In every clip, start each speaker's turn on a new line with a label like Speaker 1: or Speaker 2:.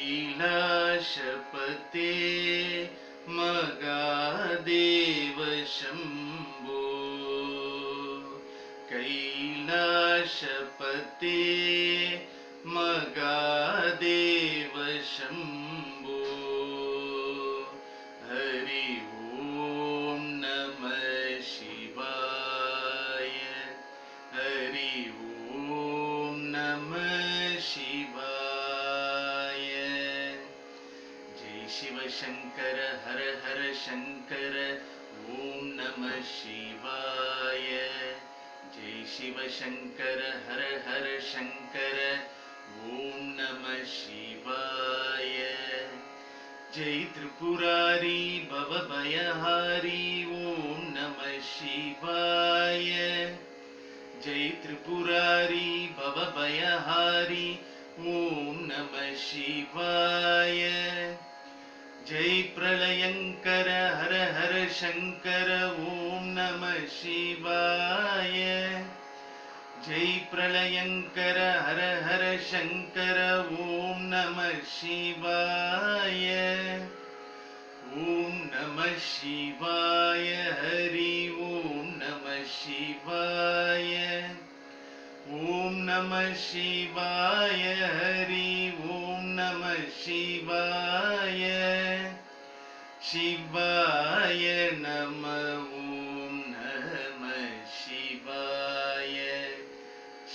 Speaker 1: कैलाशपते मगादेव शम्भो कैलाशपते मगादेव शम्भो हरि ओम नमः शिवाय हरि ओम नमः शिवाय जय शिव शंकर हर हर शंकर ओम नमः शिवाय जय शिव शंकर हर हर शंकर ओम नमः शिवाय जय त्रिपुरारी भवभयहारी ओम नमः शिवाय जय त्रिपुरारी भवभयहारी ओम नमः शिवाय जय प्रलयंकर हर हर शंकर ओम नमः शिवाय जय प्रलयंकर हर हर शंकर ओम नमः शिवाय ओम नमः शिवाय हरि ओम नमः शिवाय ओम नमः शिवाय हरि ओम नमः शिवाय शिवाय नमः ओम नमः शिवाय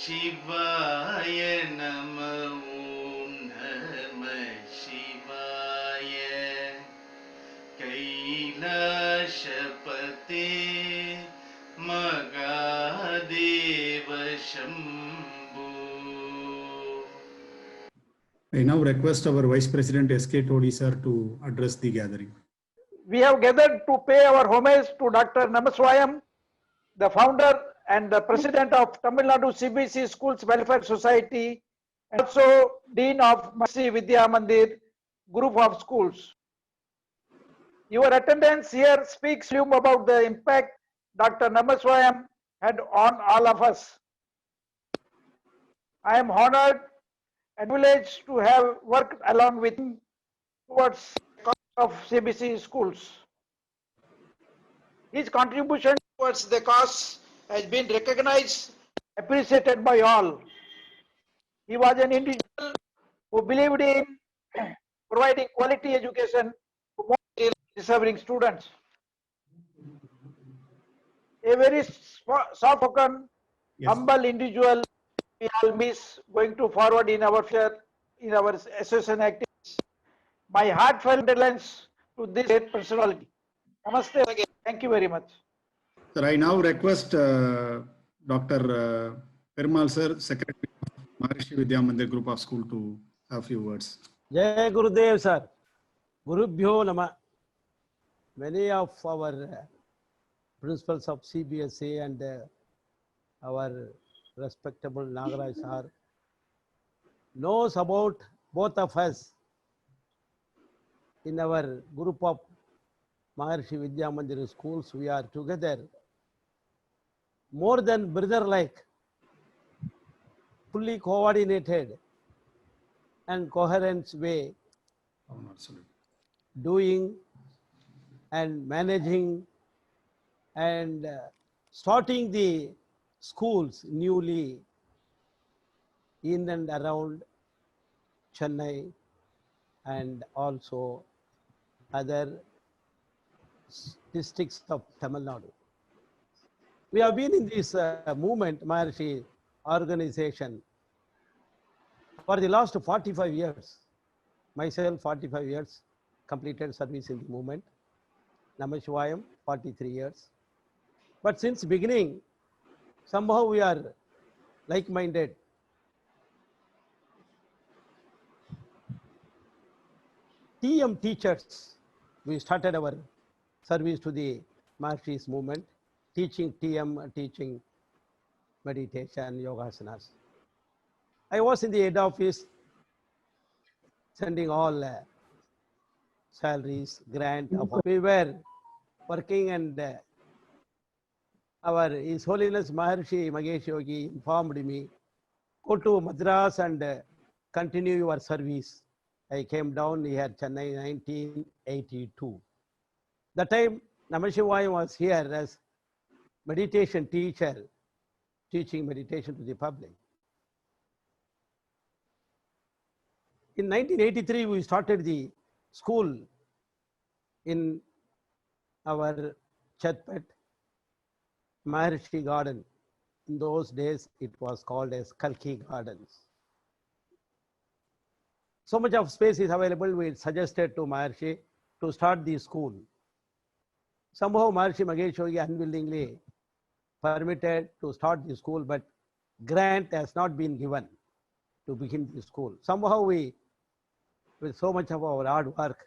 Speaker 1: शिवाय नमः ओम नमः शिवाय कैलाशपते मगादेव Shambho
Speaker 2: I now request our Vice President S.K. Todi sir to address the gathering.
Speaker 3: We have gathered to pay our homage to Dr. Namaswayam, the founder and the president of Tamil Nadu CBC Schools Welfare Society, and also Dean of Maharishi Vidya Mandir Group of Schools. Your attendance here speaks about the impact Dr. Namaswayam had on all of us. I am honored and privileged to have worked along with him towards the cause of CBC schools. His contribution towards the cause has been recognized, appreciated by all. He was an individual who believed in providing quality education to more deserving students. A very soft-spoken, humble individual we all miss going to forward in our association activities. My heartfelt condolences to this great personality. Namaste again. Thank you very much.
Speaker 2: Sir, I now request Dr. Perumal sir, Secretary of Maharishi Vidya Mandir Group of School to have a few words.
Speaker 4: Jai Gurudev sir. Gurubhyo Nama. Many of our principals of CBSE and our respectable Nagaraj sir knows about both of us in our group of Maharishi Vidya Mandir schools. We are together more than brother-like, fully coordinated and coherent way, doing and managing and starting the schools newly in and around Chennai and also other districts of Tamil Nadu. We have been in this movement, Maharishi organization, for the last 45 years. Myself, 45 years, completed service in the movement. Namaswayam, 43 years. But since beginning, somehow we are like-minded. TM teachers, we started our service to the Maharishi's movement, teaching TM, teaching meditation, yogasanas. I was in the head office, sending all salaries, grant. We were working and our His Holiness Maharishi Mahesh Yogi informed me, go to Madras and continue your service I came down here, Chennai, 1982. That time, Namashivaya was here as meditation teacher, teaching meditation to the public. In 1983, we started the school in our Chatpat Maharishi Garden. In those days, it was called as Kalki Gardens. So much of space is available, we suggested to Maharishi to start the school. Somehow Maharishi Mahesh Yogi unwillingly permitted to start the school, but grant has not been given to begin the school. Somehow we, with so much of our hard work,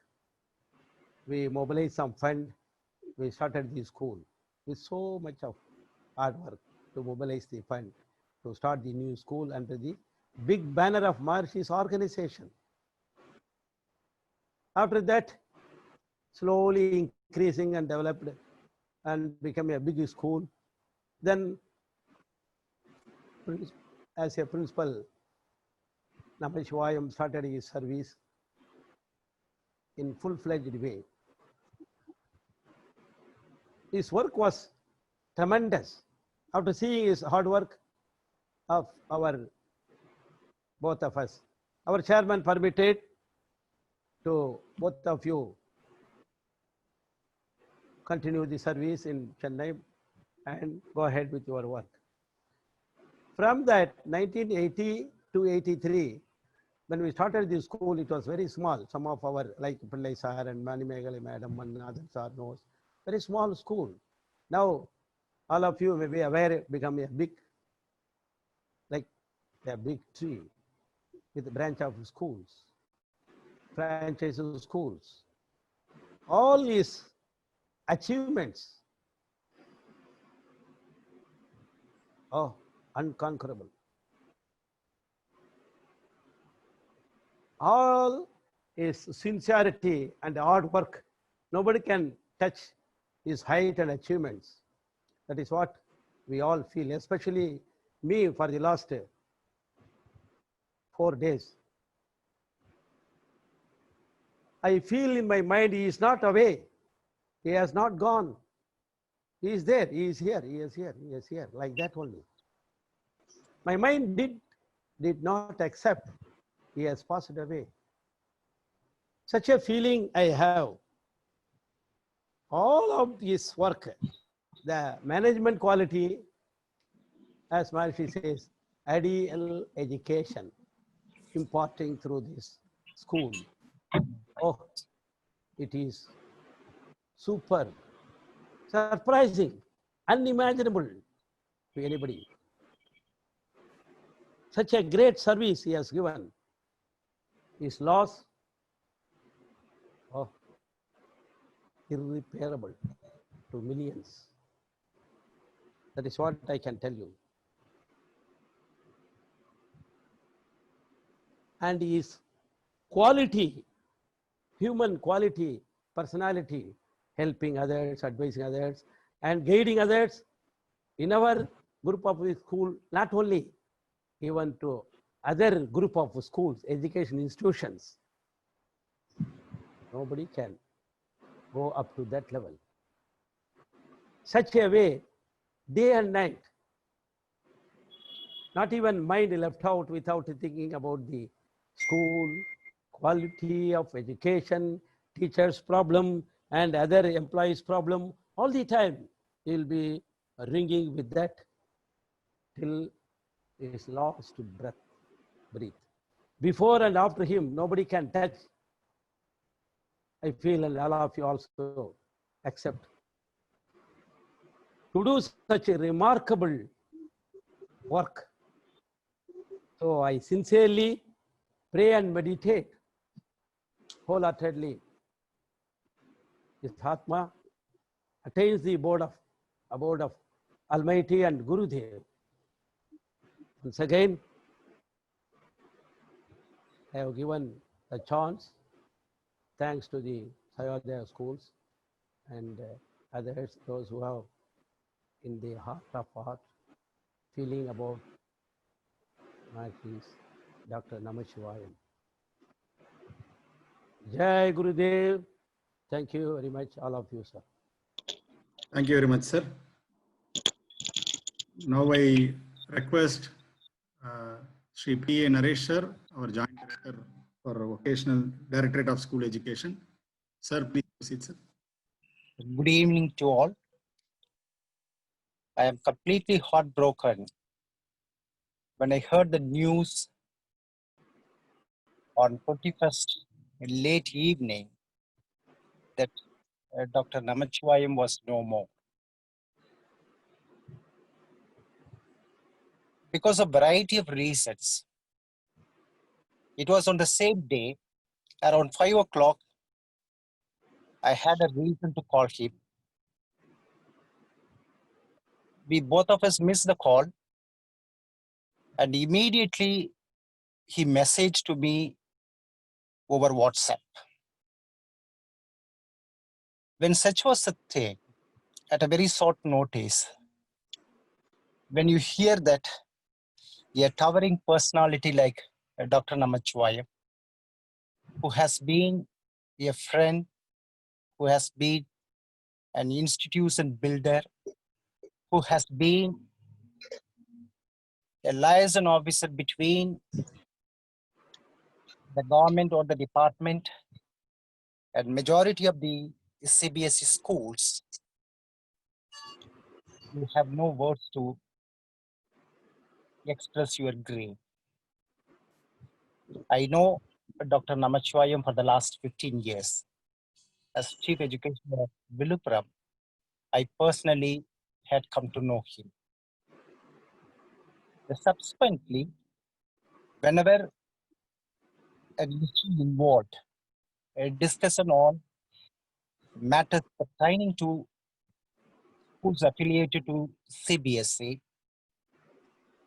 Speaker 4: we mobilized some fund, we started the school with so much of hard work to mobilize the fund to start the new school under the big banner of Maharishi's organization. After that, slowly increasing and developed and became a big school. Then, as a principal, Namashivayam started his service in full-fledged way. His work was tremendous. After seeing his hard work of both of us, our chairman permitted to both of you continue the service in Chennai and go ahead with your work. From that 1980 to 83, when we started the school, it was very small. Some of our, like Pillai sir and Mani Meghale madam and others are knows, very small school. Now, all of you may be aware, become a big, like a big tree with a branch of schools, franchise schools. All these achievements, oh, unconquerable. All is sincerity and hard work. Nobody can touch his height and achievements. That is what we all feel, especially me for the last 4 days. I feel in my mind he is not away. He has not gone. He is there. He is here. He is here. He is here. Like that only. My mind did not accept. He has passed away. Such a feeling I have. All of this work, the management quality, as Maharishi says, ideal education, imparting through this school. Oh, it is super, surprising, unimaginable to anybody. Such a great service he has given. His loss, oh, irreparable to millions. That is what I can tell you. And his quality, human quality, personality, helping others, advising others, and guiding others in our group of school, not only even to other group of schools, education institutions. Nobody can go up to that level. Such a way, day and night, not even mind left out without thinking about the school, quality of education, teachers' problem, and other employees' problem. All the time, he will be ringing with that till his last breath. Before and after him, nobody can touch. I feel, and all of you also accept. To do such a remarkable work. So I sincerely pray and meditate wholeheartedly. His Atma attains the abode of Almighty and Gurudev. Once again, I have given the chance, thanks to the Sayodaya schools and others, those who have in the heart of heart feeling about Maharishi Dr. Namashivayam. Jai Gurudev. Thank you very much, all of you, sir.
Speaker 2: Thank you very much, sir. Now I request Sri P. A. Naresh, sir, our Joint Director for Vocational Directorate of School Education. Sir, please proceed, sir.
Speaker 5: Good evening to all. I am completely heartbroken when I heard the news on 21st late evening that Dr. Namachivayam was no more. Because of variety of reasons. It was on the same day, around 5 o'clock, I had a reason to call him. We both of us missed the call, and immediately he messaged to me over WhatsApp. When such was the thing, at a very short notice, when you hear that a towering personality like Dr. Namachivayam, who has been a friend, who has been an institution builder, who has been a liaison officer between the government or the department and majority of the CBSE schools, you have no words to express your grief. I know Dr. Namachivayam for the last 15 years. As Chief Educator of Villupuram, I personally had come to know him. Subsequently, whenever an issue involved a discussion on matters pertaining to schools affiliated to CBSE,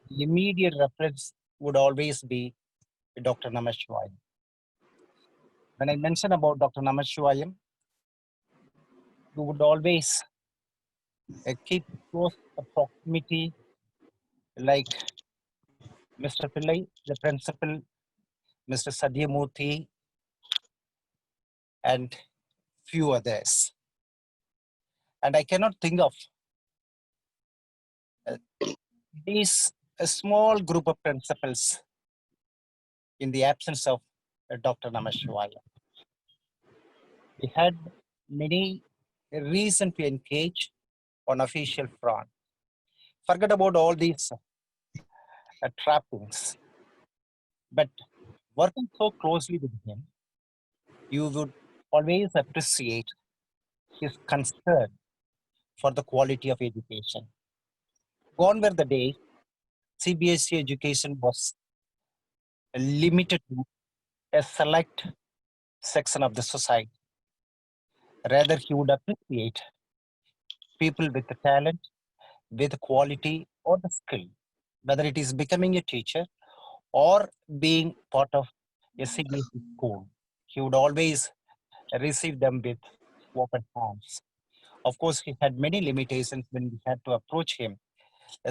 Speaker 5: the immediate reference would always be Dr. Namachivayam. When I mention about Dr. Namachivayam, you would always keep close proximity like Mr. Pillai, the principal, Mr. Sadyamurthy, and few others. And I cannot think of these a small group of principals in the absence of Dr. Namachivayam. We had many reasons to engage on official front. Forget about all these trappings. But working so closely with him, you would always appreciate his concern for the quality of education. Gone were the days CBSE education was limited to a select section of the society. Rather, he would appreciate people with the talent, with quality or the skill, whether it is becoming a teacher or being part of a CBSE school. He would always receive them with open arms. Of course, he had many limitations when we had to approach him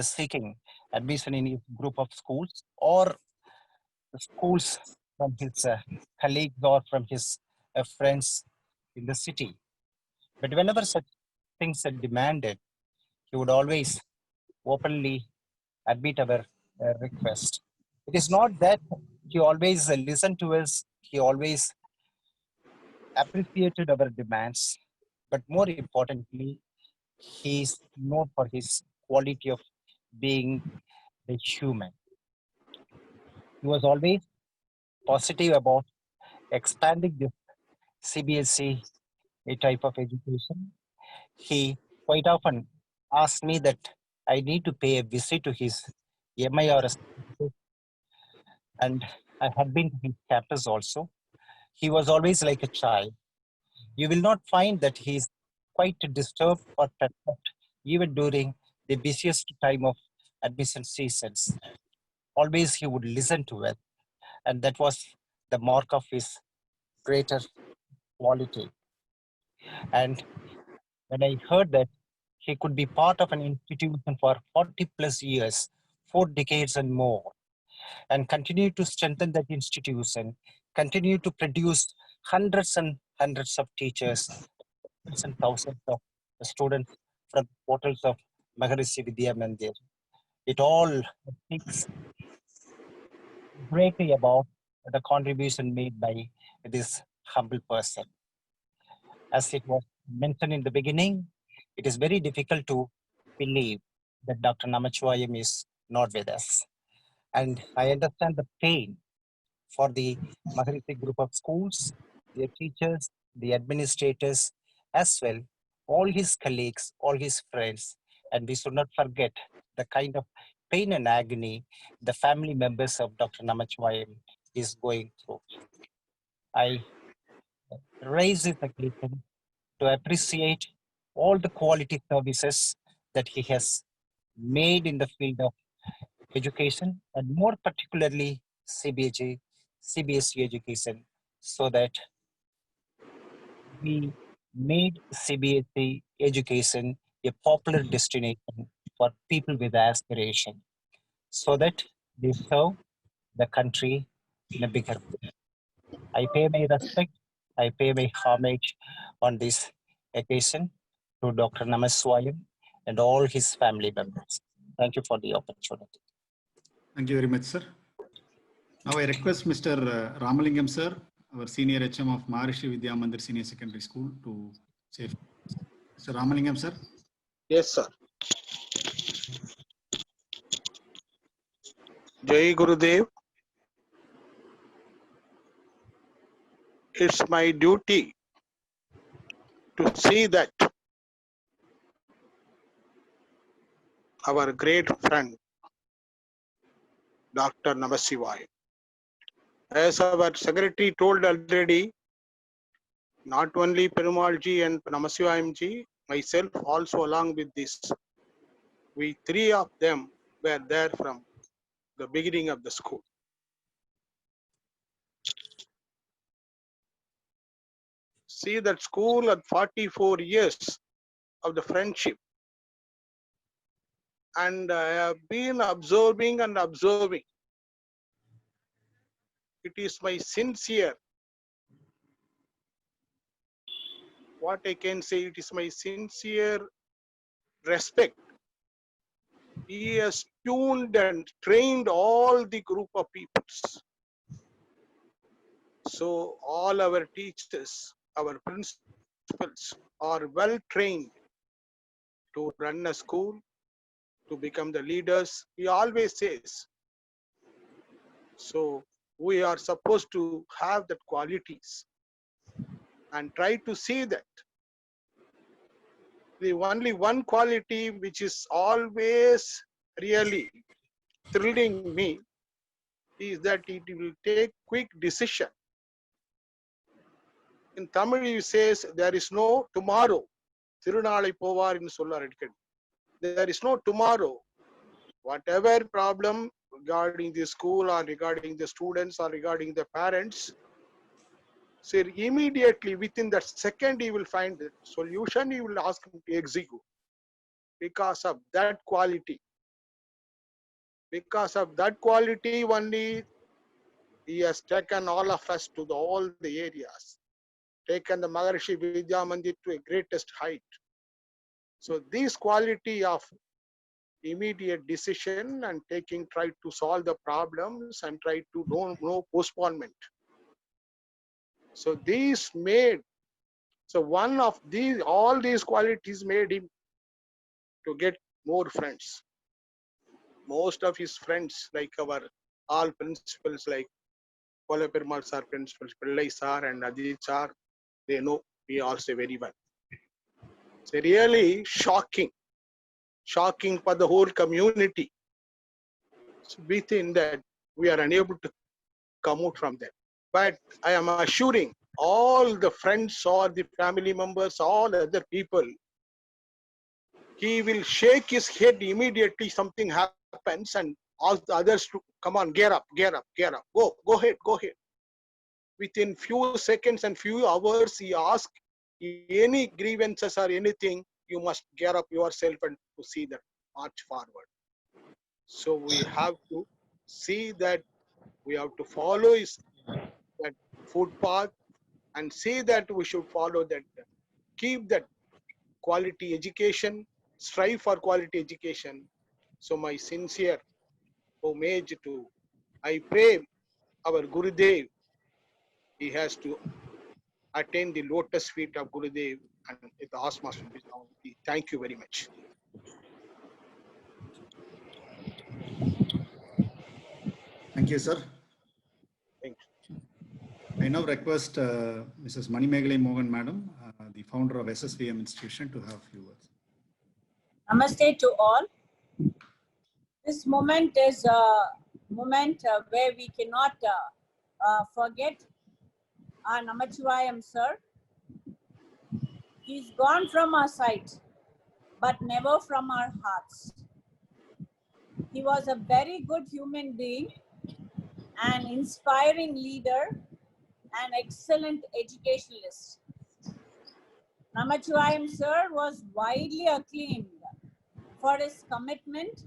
Speaker 5: seeking admission in his group of schools or schools from his colleagues or from his friends in the city. But whenever such things are demanded, he would always openly admit our request. It is not that he always listened to us, he always appreciated our demands, but more importantly, he is known for his quality of being a human. He was always positive about expanding this CBSE type of education. He quite often asked me that I need to pay a visit to his MIRS, and I had been to his campus also. He was always like a child. You will not find that he is quite disturbed or perturbed even during the busiest time of admission seasons. Always he would listen to it, and that was the mark of his greater quality. And when I heard that he could be part of an institution for 40 plus years, 4 decades and more, and continue to strengthen that institution, continue to produce hundreds and hundreds of teachers, thousands and thousands of students from portals of Maharishi Vidya Mandir. It all speaks greatly about the contribution made by this humble person. As it was mentioned in the beginning, it is very difficult to believe that Dr. Namachivayam is not with us. And I understand the pain for the Maharishi group of schools, their teachers, the administrators, as well, all his colleagues, all his friends. And we should not forget the kind of pain and agony the family members of Dr. Namachivayam is going through. I raise this occasion to appreciate all the quality services that he has made in the field of education, and more particularly CBSE education, so that we made CBSE education a popular destination for people with aspiration, so that they serve the country in a bigger way. I pay my respect, I pay my homage on this occasion to Dr. Namaswayam and all his family members. Thank you for the opportunity.
Speaker 2: Thank you very much, sir. Now I request Mr. Ramalingam, sir, our senior HM of Maharishi Vidya Mandir Senior Secondary School, to say. Mr. Ramalingam, sir.
Speaker 6: Yes, sir. Jai Gurudev. It's my duty to see that our great friend, Dr. Namasivaya, as our secretary told already, not only Perumalji and Namasivayamji, myself also along with this, we three of them were there from the beginning of the school. See that school at 44 years of the friendship. And I have been observing and observing. It is my sincere, what I can say, it is my sincere respect. He has tuned and trained all the group of peoples. So all our teachers, our principals are well trained to run a school, to become the leaders. He always says. So we are supposed to have that qualities and try to see that. The only one quality which is always really thrilling me is that it will take quick decision. In Tamil he says there is no tomorrow. Thirunalai povar in sollar. There is no tomorrow. Whatever problem regarding the school or regarding the students or regarding the parents, so immediately within that second he will find the solution, he will ask him to execute. Because of that quality. Because of that quality only, he has taken all of us to all the areas. Taken the Maharishi Vidya Mandir to a greatest height. So this quality of immediate decision and try to solve the problems and try to no postponement. So these made, so one of these, all these qualities made him to get more friends. Most of his friends, like our all principals, like Kola Perumal sir, principals, Pillai sir and Ajit sir, they know me also very well. It's really shocking for the whole community. So within that, we are unable to come out from that. But I am assuring all the friends or the family members, all other people, he will shake his head immediately something happens and ask the others to come on, get up, go ahead. Within few seconds and few hours, he asks any grievances or anything, you must get up yourself and to see that march forward. So we have to see that we have to follow his that footpath and say that we should follow that, keep that quality education, strive for quality education. So my sincere homage to, I pray our Gurudev, he has to attain the lotus feet of Gurudev and the Asmaster Vidyavanti. Thank you very much.
Speaker 2: Thank you, sir.
Speaker 6: Thank you.
Speaker 2: I now request Mrs. Manimeghale Mohan, Madam, the founder of SSVM Institution, to have a few words.
Speaker 7: Namaste to all. This moment is a moment where we cannot forget our Namachivayam sir. He's gone from our sight, but never from our hearts. He was a very good human being, an inspiring leader, an excellent educationalist. Namachivayam sir was widely acclaimed for his commitment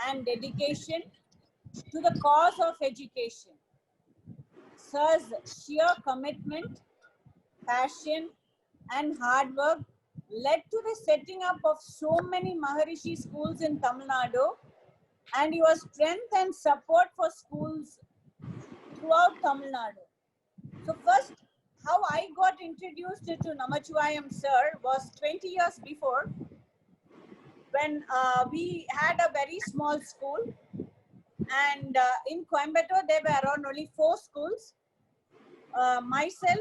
Speaker 7: and dedication to the cause of education. Sir's sheer commitment, passion, and hard work led to the setting up of so many Maharishi schools in Tamil Nadu, and he was strength and support for schools throughout Tamil Nadu. So first, how I got introduced to Namachivayam sir was 20 years before, when we had a very small school, and in Coimbatore there were around only 4 schools. Myself,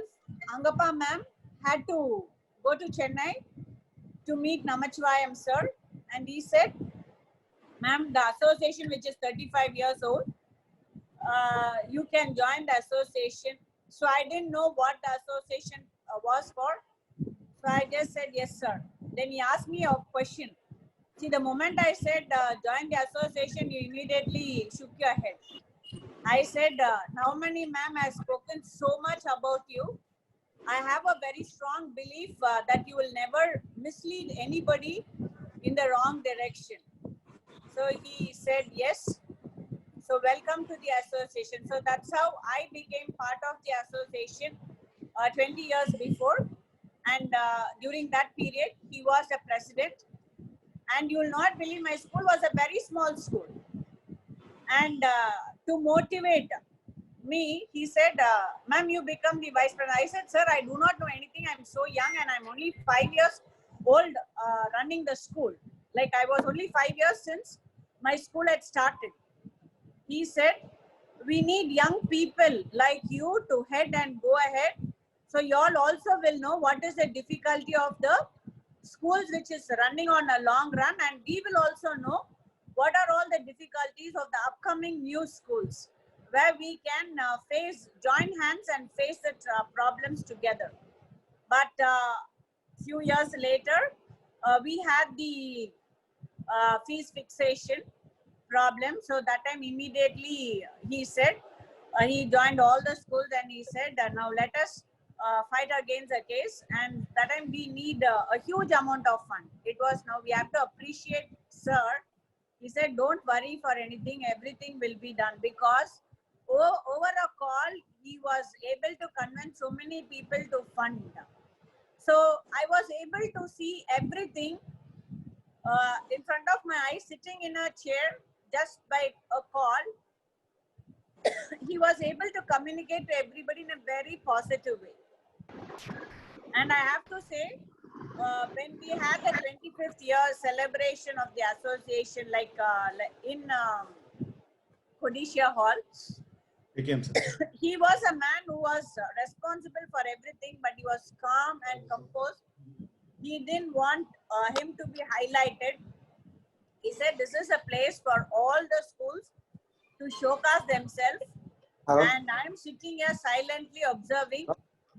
Speaker 7: Angappa ma'am, had to go to Chennai to meet Namachivayam sir, and he said, ma'am, the association, which is 35 years old, you can join the association. So I didn't know what the association was for. So I just said, yes, sir. Then he asked me a question. See, the moment I said, join the association, you immediately shook your head. I said, Naumani ma'am has spoken so much about you. I have a very strong belief that you will never mislead anybody in the wrong direction. So he said, yes. So welcome to the association. So that's how I became part of the association 20 years before. And during that period, he was the president. And you will not believe, my school was a very small school. And to motivate me, he said, ma'am, you become the vice president. I said, sir, I do not know anything. I'm so young and I'm only 5 years old running the school. Like I was only 5 years since my school had started. He said, we need young people like you to head and go ahead. So you all also will know what is the difficulty of the schools which is running on a long run, and we will also know what are all the difficulties of the upcoming new schools where we can join hands and face the problems together. But few years later, we had the fees fixation problem. So that time immediately he said, he joined all the schools and he said, now let us fight against the case. And that time we need a huge amount of fund. It was, now we have to appreciate sir. He said, don't worry for anything, everything will be done, because over a call, he was able to convince so many people to fund. So I was able to see everything in front of my eyes, sitting in a chair just by a call. He was able to communicate to everybody in a very positive way. And I have to say, when we had the 25th year celebration of the association, like in Kodishia Hall, he was a man who was responsible for everything, but he was calm and composed. He didn't want him to be highlighted. He said, this is a place for all the schools to showcase themselves. And I'm sitting here silently observing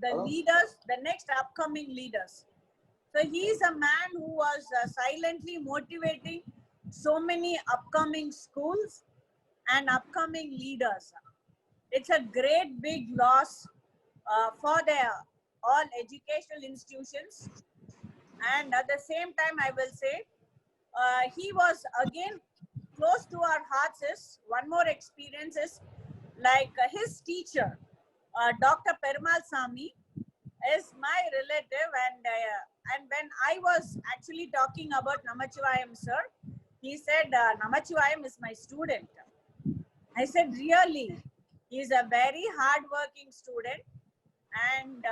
Speaker 7: the leaders, the next upcoming leaders. So he is a man who was silently motivating so many upcoming schools and upcoming leaders. It's a great big loss for all educational institutions. And at the same time, I will say, he was again close to our hearts. Is one more experience is like his teacher, Dr. Perumal Sami. is my relative, and when I was actually talking about Namachivayam sir, he said Namachivayam is my student. I said, really? He's a very hard-working student, and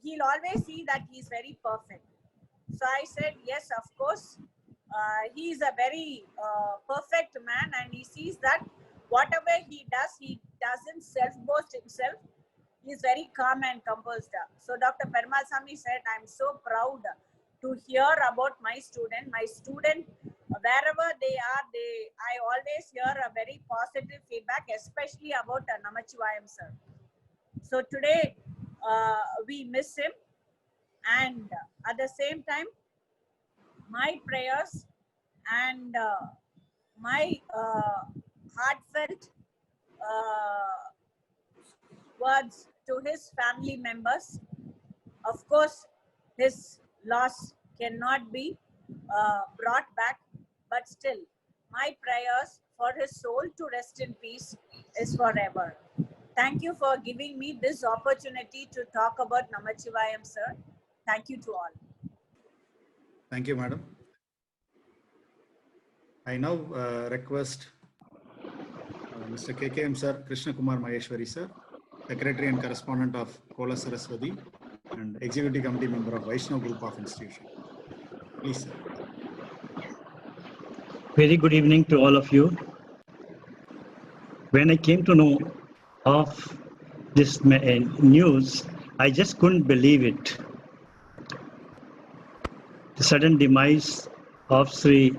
Speaker 7: he'll always see that he's very perfect. So I said, yes, of course. He's a very perfect man, and he sees that whatever he doesn't self-boast himself. He's very calm and composed. So Dr. Perumalsamy said, I'm so proud to hear about my student. My student, wherever they are, I always hear a very positive feedback, especially about Namachivayam sir. So today, we miss him, and at the same time, my prayers and my heartfelt words to his family members. Of course, his loss cannot be brought back, but still, my prayers for his soul to rest in peace is forever. Thank you for giving me this opportunity to talk about Namachivayam sir. Thank you to all.
Speaker 2: Thank you, madam. I now request Mr. KKM sir, Krishna Kumar Maheshwari sir, Secretary and Correspondent of Kola Saraswati and Executive Committee Member of Vaishnav Group of Institution. Please, sir.
Speaker 8: Very good evening to all of you. When I came to know of this news, I just couldn't believe it. The sudden demise of Sri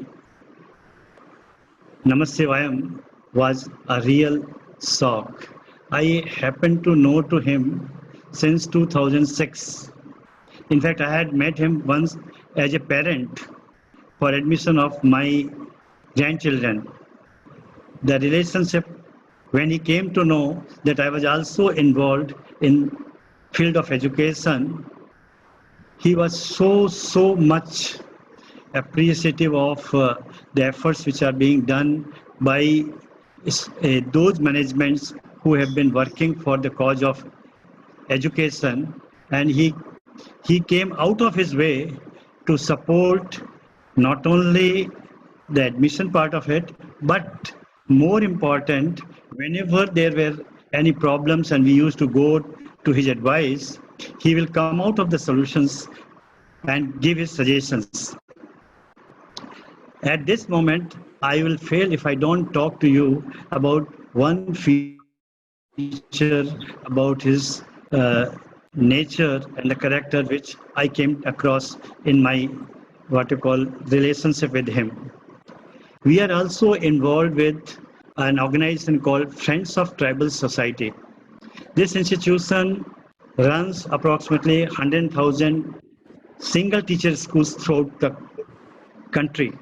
Speaker 8: Namachivayam was a real shock. I happened to know to him since 2006. In fact, I had met him once as a parent for admission of my grandchildren. The relationship, when he came to know that I was also involved in field of education, he was so much appreciative of the efforts which are being done by those managements who have been working for the cause of education, and he came out of his way to support not only the admission part of it, but more important, whenever there were any problems and we used to go to his advice, he will come out of the solutions and give his suggestions. At this moment, I will fail if I don't talk to you about one feature about his nature and the character which I came across in my what you call relationship with him. We are also involved with an organization called Friends of Tribal Society. This institution runs approximately 100,000 single teacher schools throughout the country.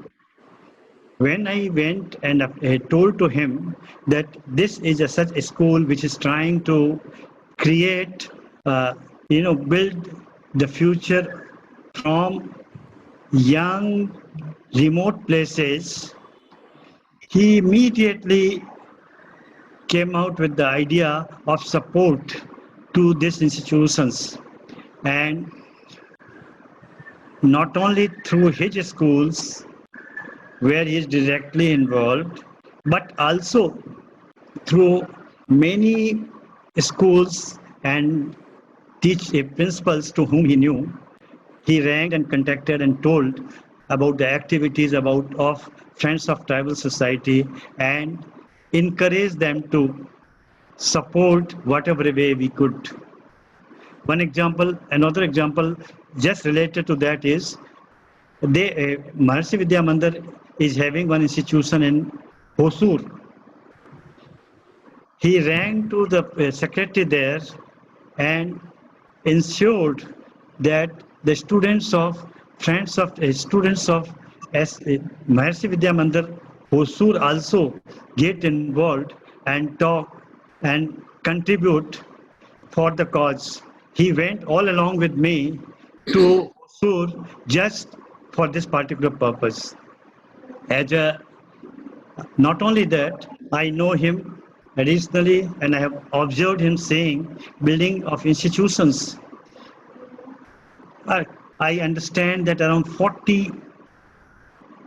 Speaker 8: When I went and told to him that this is such a school which is trying to create, build the future from young remote places, he immediately came out with the idea of support to these institutions, and not only through his schools where he is directly involved, but also through many schools and principals to whom he knew. He rang and contacted and told about the activities of Friends of Tribal Society and encouraged them to support whatever way we could. Another example just related to that is Maharshi Vidya Mandir is having one institution in Hosur. He rang to the secretary there and ensured that the students of Maharshi Vidya Mandir Hosur also get involved and talk and contribute for the cause. He went all along with me to Hosur just for this particular purpose. Not only that, I know him additionally, and I have observed him saying building of institutions I understand that around 40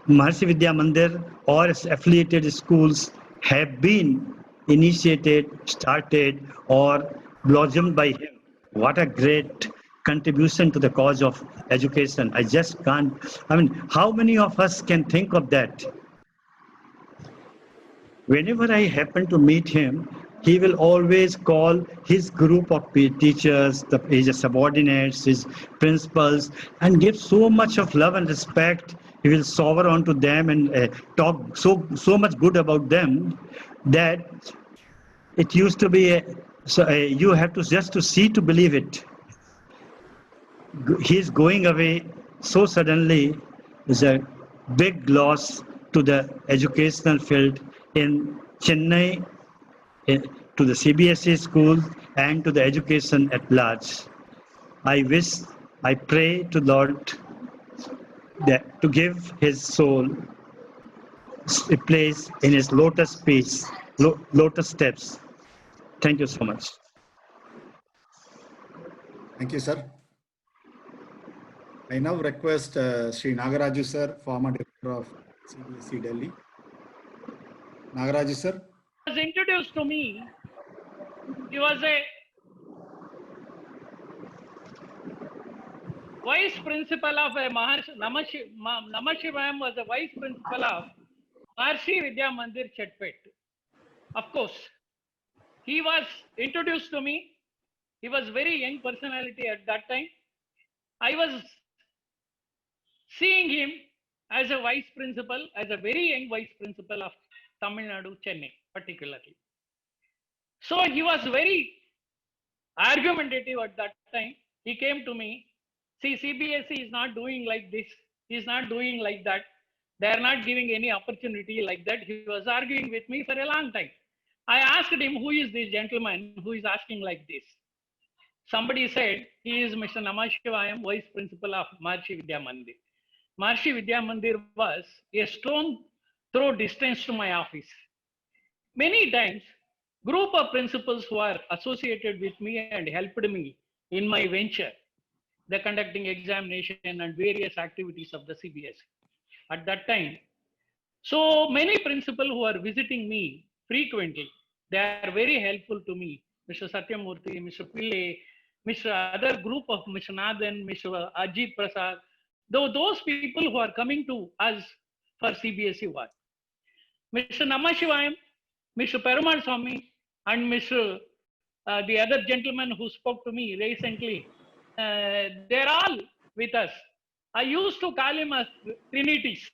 Speaker 8: Maharshi Vidya Mandir or affiliated schools have been initiated, started, or blossomed by him. What a great contribution to the cause of education. I just can't, I mean, how many of us can think of that? Whenever I happen to meet him, he will always call his group of teachers, his subordinates, his principals, and give so much of love and respect. He will soar onto them and talk so much good about them that it used to be you have to just to see to believe it. He's going away so suddenly is a big loss to the educational field in Chennai, to the CBSE schools and to the education at large. I pray to Lord that to give his soul a place in his lotus peace, lotus steps. Thank you so much.
Speaker 2: Thank you, sir. I now request Sri Nagaraju sir, former director of CBSE Delhi. Nagaraju sir.
Speaker 9: Was introduced to me. He was a vice principal of a Namashivayam was a vice principal of Maharshi Vidya Mandir Chetpet. Of course, he was introduced to me. He was very young personality at that time. I was seeing him as a vice principal, as a very young vice principal of Tamil Nadu, Chennai, particularly. So he was very argumentative at that time. He came to me, see, CBSE is not doing like this. He is not doing like that. They are not giving any opportunity like that. He was arguing with me for a long time. I asked him, who is this gentleman who is asking like this? Somebody said, he is Mr. Namashivayam, vice principal of Maharshi Vidya Mandir. Maharshi Vidya Mandir was a stone throw distance to my office. Many times, group of principals who are associated with me and helped me in my venture, the conducting examination and various activities of the CBSE. At that time, so many principals who are visiting me frequently, they are very helpful to me. Mr. Satyamurthy, Mr. Pillai, Mr. other group of Mr. Nathan, Mr. Ajit Prasad, those people who are coming to us for CBSE work. Mr. Namashivayam, Mr. Perumal Swami, and Mr. The other gentleman who spoke to me recently, they're all with us. I used to call him as Trinities.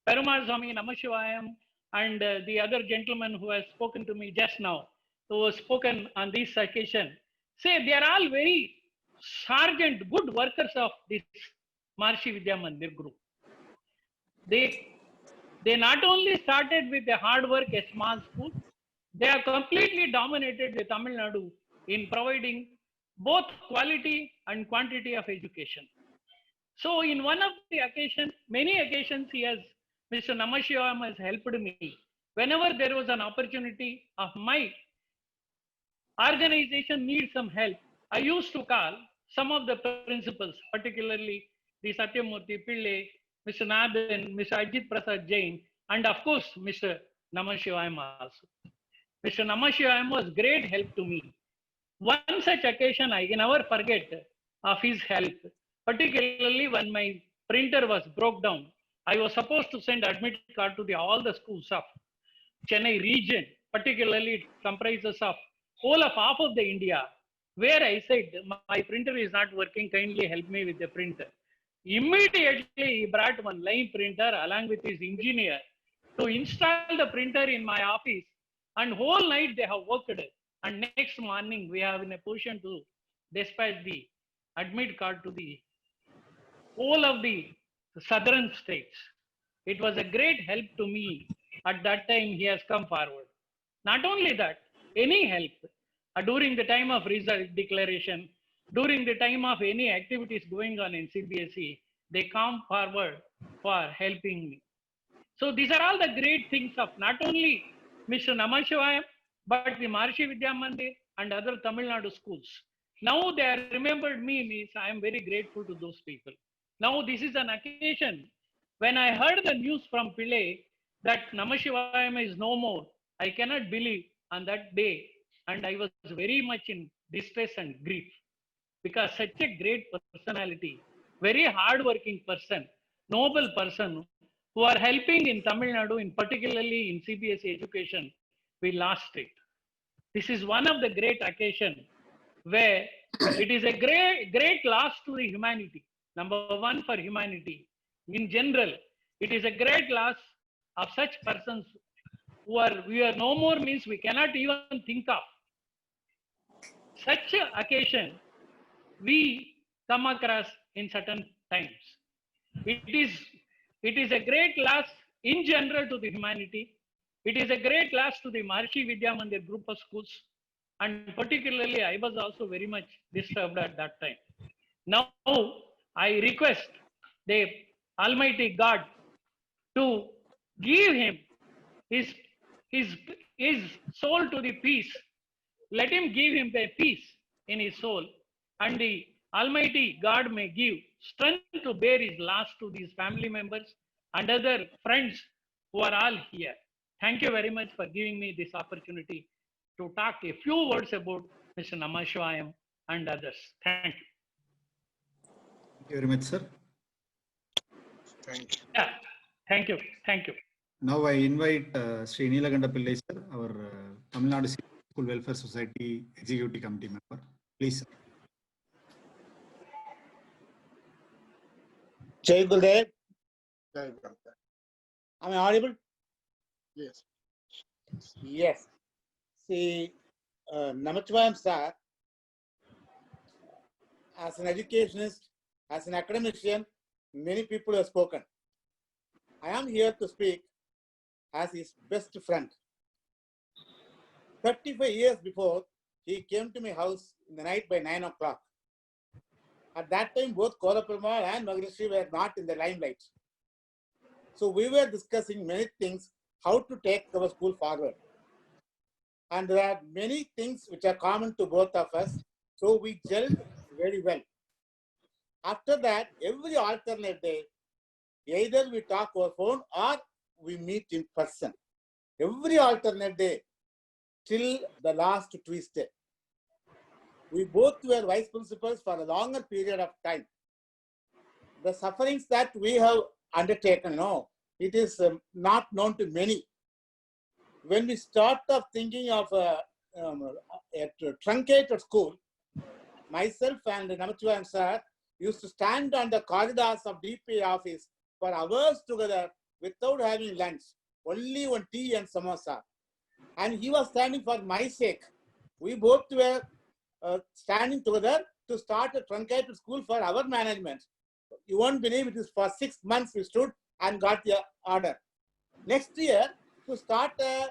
Speaker 9: Perumal Swami, Namashivayam, and the other gentleman who has spoken to me just now, who has spoken on this occasion, say they are all very sergeant, good workers of this Maharshi Vidya Mandir group. They not only started with a hard work, a small school, they are completely dominated the Tamil Nadu in providing both quality and quantity of education. So in one of the occasions, many occasions Mr. Namashivayam has helped me. Whenever there was an opportunity of my organization needs some help, I used to call some of the principals, particularly the Satyamurthy Pillai, Mr. Nathan, Mr. Ajit Prasad Jain, and of course, Mr. Namashivayam also. Mr. Namashivayam was great help to me. One such occasion I can never forget of his help, particularly when my printer was broke down. I was supposed to send admit card to all the schools of Chennai region, particularly it comprises of whole of half of the India, where I said, my printer is not working, kindly help me with the printer. Immediately he brought one line printer along with his engineer to install the printer in my office, and whole night they have worked, and next morning we have in a position to dispatch the admit card to the whole of the southern states. It was a great help to me. At that time he has come forward. Not only that, any help during the time of result declaration, during the time of any activities going on in CBSE, they come forward for helping me. So these are all the great things of not only Mr. Namashivayam, but the Maharshi Vidya Mandir and other Tamil Nadu schools. Now they have remembered me, means I am very grateful to those people. Now this is an occasion when I heard the news from Pillai that Namashivayam is no more. I cannot believe on that day, and I was very much in distress and grief because such a great personality, very hard-working person, noble person who are helping in Tamil Nadu, in particularly in CBSE education, we lost it. This is one of the great occasions where it is a great loss to the humanity. Number one, for humanity in general, it is a great loss of such persons who are we are no more, means we cannot even think of. Such an occasion we come across in certain times. It is a great loss in general to the humanity. It is a great loss to the Maharshi Vidya Mandir group of schools, and particularly I was also very much disturbed at that time. Now I request the Almighty God to give him his his soul to the peace. Let him give him the peace in his soul, and the Almighty God may give strength to bear his loss to these family members and other friends who are all here. Thank you very much for giving me this opportunity to talk a few words about Mr. Namashivayam and others. Thank you.
Speaker 2: Thank you very much, sir.
Speaker 6: Thank you.
Speaker 9: Yeah, thank you. Thank you.
Speaker 2: Now I invite Sri Neelaganda Pillai, sir, our Tamil Nadu School Welfare Society Executive Committee member. Please, sir.
Speaker 10: Jai Gurudev,
Speaker 6: Jai Gurudev.
Speaker 10: am I audible?
Speaker 6: Yes.
Speaker 10: Yes. See, Namachivayam sir, as an educationist, as an academician, many people have spoken. I am here to speak as his best friend. 35 years before, he came to my house in the night by 9 o'clock. At that time, both Kolaperumal and Maharishi were not in the limelight. So we were discussing many things, how to take our school forward. And there are many things which are common to both of us. So we gelled very well. After that, every alternate day, either we talk over phone or we meet in person. Every alternate day till the last Tuesday. We both were vice principals for a longer period of time. The sufferings that we have undertaken, no, it is not known to many. When we start of thinking of a truncated school, myself and Namachivayam sir used to stand on the corridors of DPA office for hours together without having lunch, only one tea and samosa. And he was standing for my sake. We both were standing together to start a truncated school for our management. You won't believe it is for 6 months we stood and got the order. Next year, to start a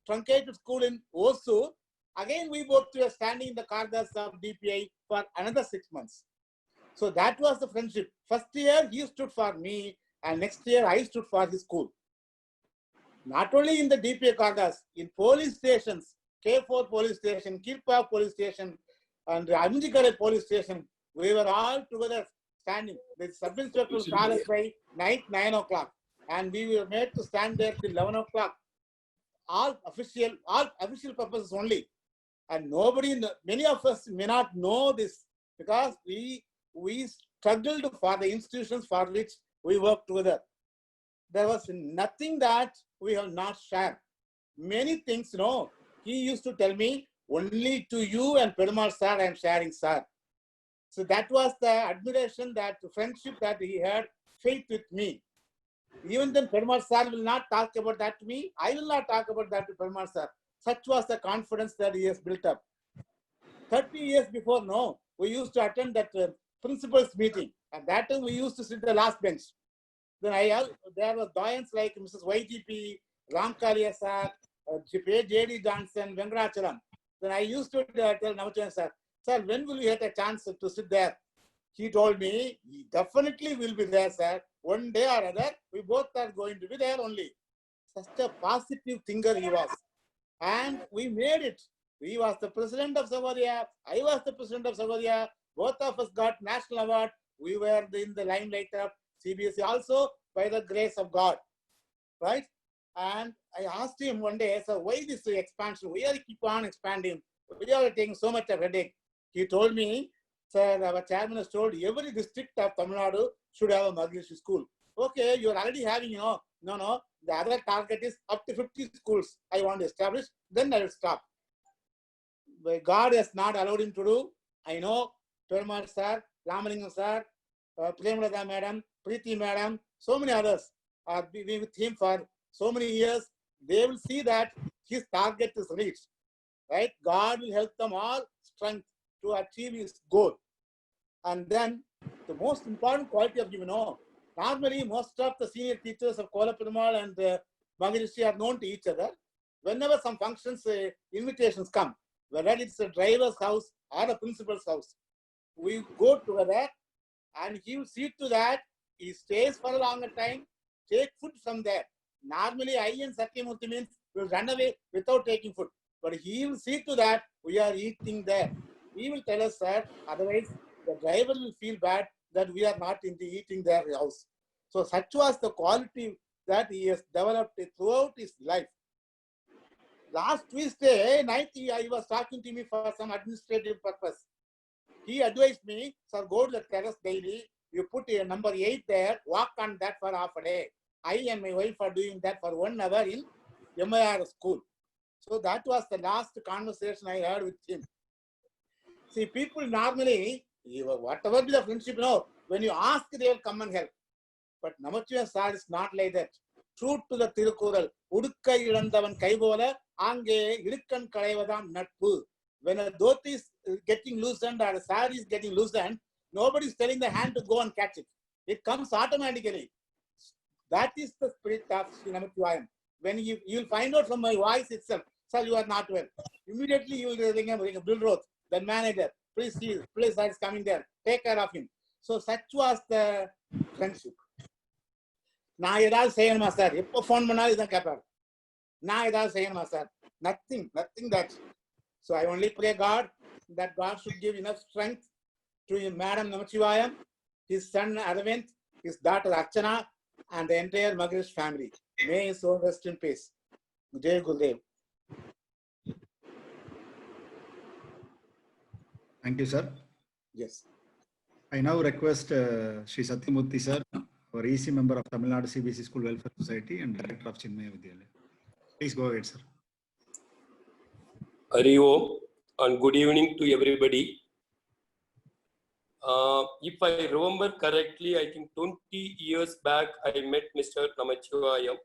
Speaker 10: truncated school in Osur, again we both were standing in the corridors of DPI for another 6 months. So that was the friendship. First year he stood for me, and next year I stood for his school. Not only in the DPA corridors, in police stations, K4 police station, Kirpa police station, and Amjikare police station, we were all together standing. The sub-inspector will call us by night 9 o'clock, and we were made to stand there till 11 o'clock. All official purposes only. And nobody, many of us may not know this because we struggled for the institutions for which we worked together. There was nothing that we have not shared. Many things, no. He used to tell me, only to you and Perumal sir I am sharing, sir. So that was the admiration, that friendship that he had, faith with me. Even then Perumal sir will not talk about that to me. I will not talk about that to Perumal sir. Such was the confidence that he has built up. 30 years before, no, we used to attend that principals meeting. At that time, we used to sit the last bench. Then there were doyens like Mrs. YGP, Ram Kalia sir, J.D. Johnson, Venkatachalam. Then I used to tell Namachivayam sir, sir, when will you get a chance to sit there? He told me, definitely will be there, sir. One day or other, we both are going to be there only. Such a positive thinker he was. And we made it. He was the president of Savoria. I was the president of Savoria. Both of us got national award. We were in the limelight of CBSE also by the grace of God, right? And I asked him one day, so why this expansion? Why are you keep on expanding? Why are you taking so much of headache? He told me, sir, our chairman has told every district of Tamil Nadu should have a Maharishi school. Okay, you're already having, no, the other target is up to 50 schools I want to establish, then I will stop. But God has not allowed him to do. I know Perumal sir, Ramalingam sir, Premalata madam, Preeti madam, so many others are being with him for so many years. They will see that his target is reached, right? God will help them all strength to achieve his goal. And then the most important quality of normally most of the senior teachers of Kola Perumal and Maharishi are known to each other. Whenever some functions, invitations come, whether it's a driver's house or a principal's house, we go together and he will see to that he stays for a longer time, take food from there. Normally, I and Satyamurthy means will run away without taking food, but he will see to that we are eating there. He will tell us, sir, otherwise the driver will feel bad that we are not in the eating their house. So such was the quality that he has developed throughout his life. Last Tuesday night, he was talking to me for some administrative purpose. He advised me, sir, go to the terrace daily. You put your number 8 there, walk on that for half a day. I and my wife are doing that for 1 hour in MIR school. So that was the last conversation I had with him. See, people normally, whatever be the friendship, when you ask, they will come and help. But Namachivaya sir is not like that. True to the Tirukural, Udukkai ilandavan kaibola, ange irikkan kalaivadam natpu. When a dhoti is getting loosened or a sari is getting loosened, nobody is telling the hand to go and catch it. It comes automatically. That is the spirit of Sri Namachivayam. When you will find out from my voice itself, sir, you are not well. Immediately you will ring a Bill Roth, the manager. Please see, please, sir is coming there. Take care of him. So such was the friendship. நான் ஏதாவது செய்யணுமா sir எப்போ phone பண்ணாலும் இதான் கேட்பாரு நான் ஏதாவது செய்யணுமா sir nothing that. So I only pray God that God should give enough strength to Madam Namachivayam, his son Aravind, his daughter Archana, and the entire Maharishi family. May his soul rest in peace. Jai Gurudev.
Speaker 2: Thank you, sir.
Speaker 10: Yes.
Speaker 2: I now request Sri Satyamurthy sir, our EC member of Tamil Nadu CBSE School Welfare Society and Director of Chinmaya Vidyalaya. Please go ahead, sir.
Speaker 11: Hari Om and good evening to everybody. If I remember correctly, I think 20 years back, I met Mr. Namachivayam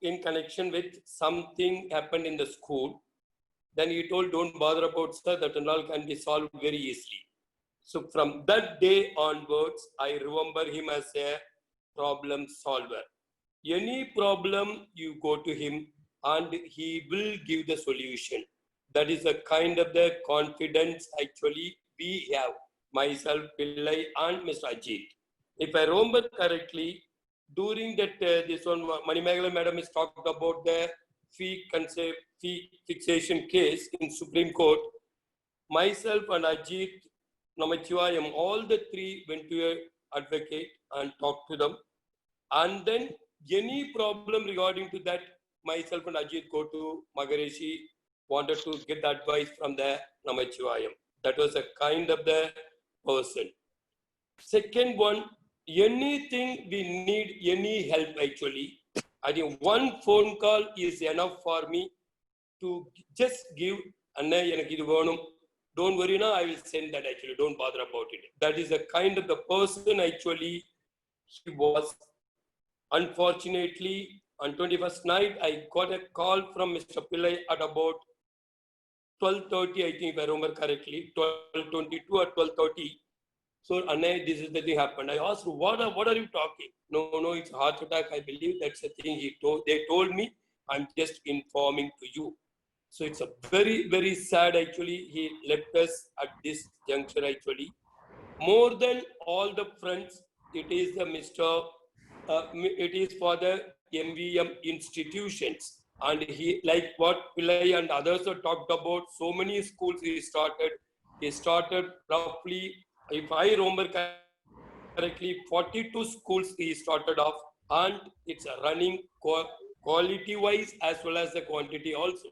Speaker 11: in connection with something happened in the school. Then he told, don't bother about sir, that and all can be solved very easily. So from that day onwards, I remember him as a problem solver. Any problem, you go to him and he will give the solution. That is the kind of the confidence actually we have, myself, Pillai and Mr. Ajit. If I remember correctly, during that, this one, Manimegala madam is talked about the fee fixation case in Supreme Court. Myself and Ajit, Namachivayam, all the three went to an advocate and talked to them. And then any problem regarding to that, myself and Ajit go to Maharishi, wanted to get the advice from the Namachivayam. That was a kind of the person. Second one, anything we need, any help actually, I think one phone call is enough for me to just give, don't worry now, I will send that actually, don't bother about it. That is a kind of the person actually he was. Unfortunately, on 21st night, I got a call from Mr. Pillai at about 12:30, I think if I remember correctly, 12:22 or 12:30. So, Anna, this is the thing happened. I asked, what are you talking? No, it's a heart attack. I believe that's the thing they told me. I'm just informing to you. So it's a very, very sad actually. He left us at this juncture actually. More than all the friends, it is the it is for the MVM institutions. And he, like what Pillai and others have talked about, so many schools he started. He started roughly, if I remember correctly, 42 schools he started off, and it's running quality wise as well as the quantity also.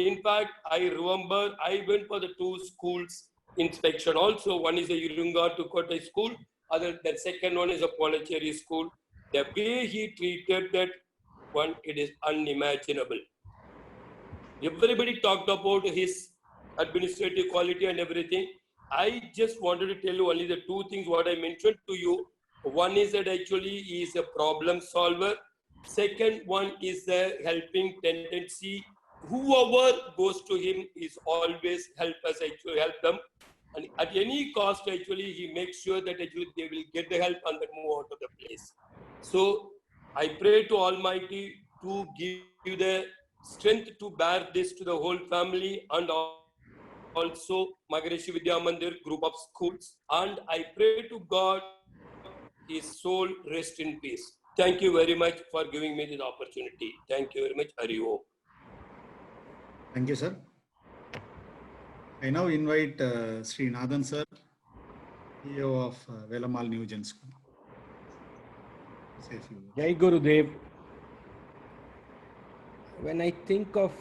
Speaker 11: In fact, I remember I went for the 2 schools inspection also. One is a Yurunga Tukotai school, the second one is a Pondicherry school. The way he treated that one, it is unimaginable. Everybody talked about his administrative quality and everything. I just wanted to tell you only the 2 things what I mentioned to you. One is that actually he is a problem solver. Second one is the helping tendency. Whoever goes to him is always help them. And at any cost, actually, he makes sure that actually they will get the help and then move out of the place. So I pray to Almighty to give you the strength to bear this to the whole family and also Maharishi Vidya Mandir group of schools. And I pray to God, his soul rest in peace. Thank you very much for giving me this opportunity. Thank you very much. Hari Om.
Speaker 2: Thank you, sir. I now invite Sri Nathan sir, CEO of Velamal New Gen School. Say a few words.
Speaker 12: Jai Gurudev. When I think of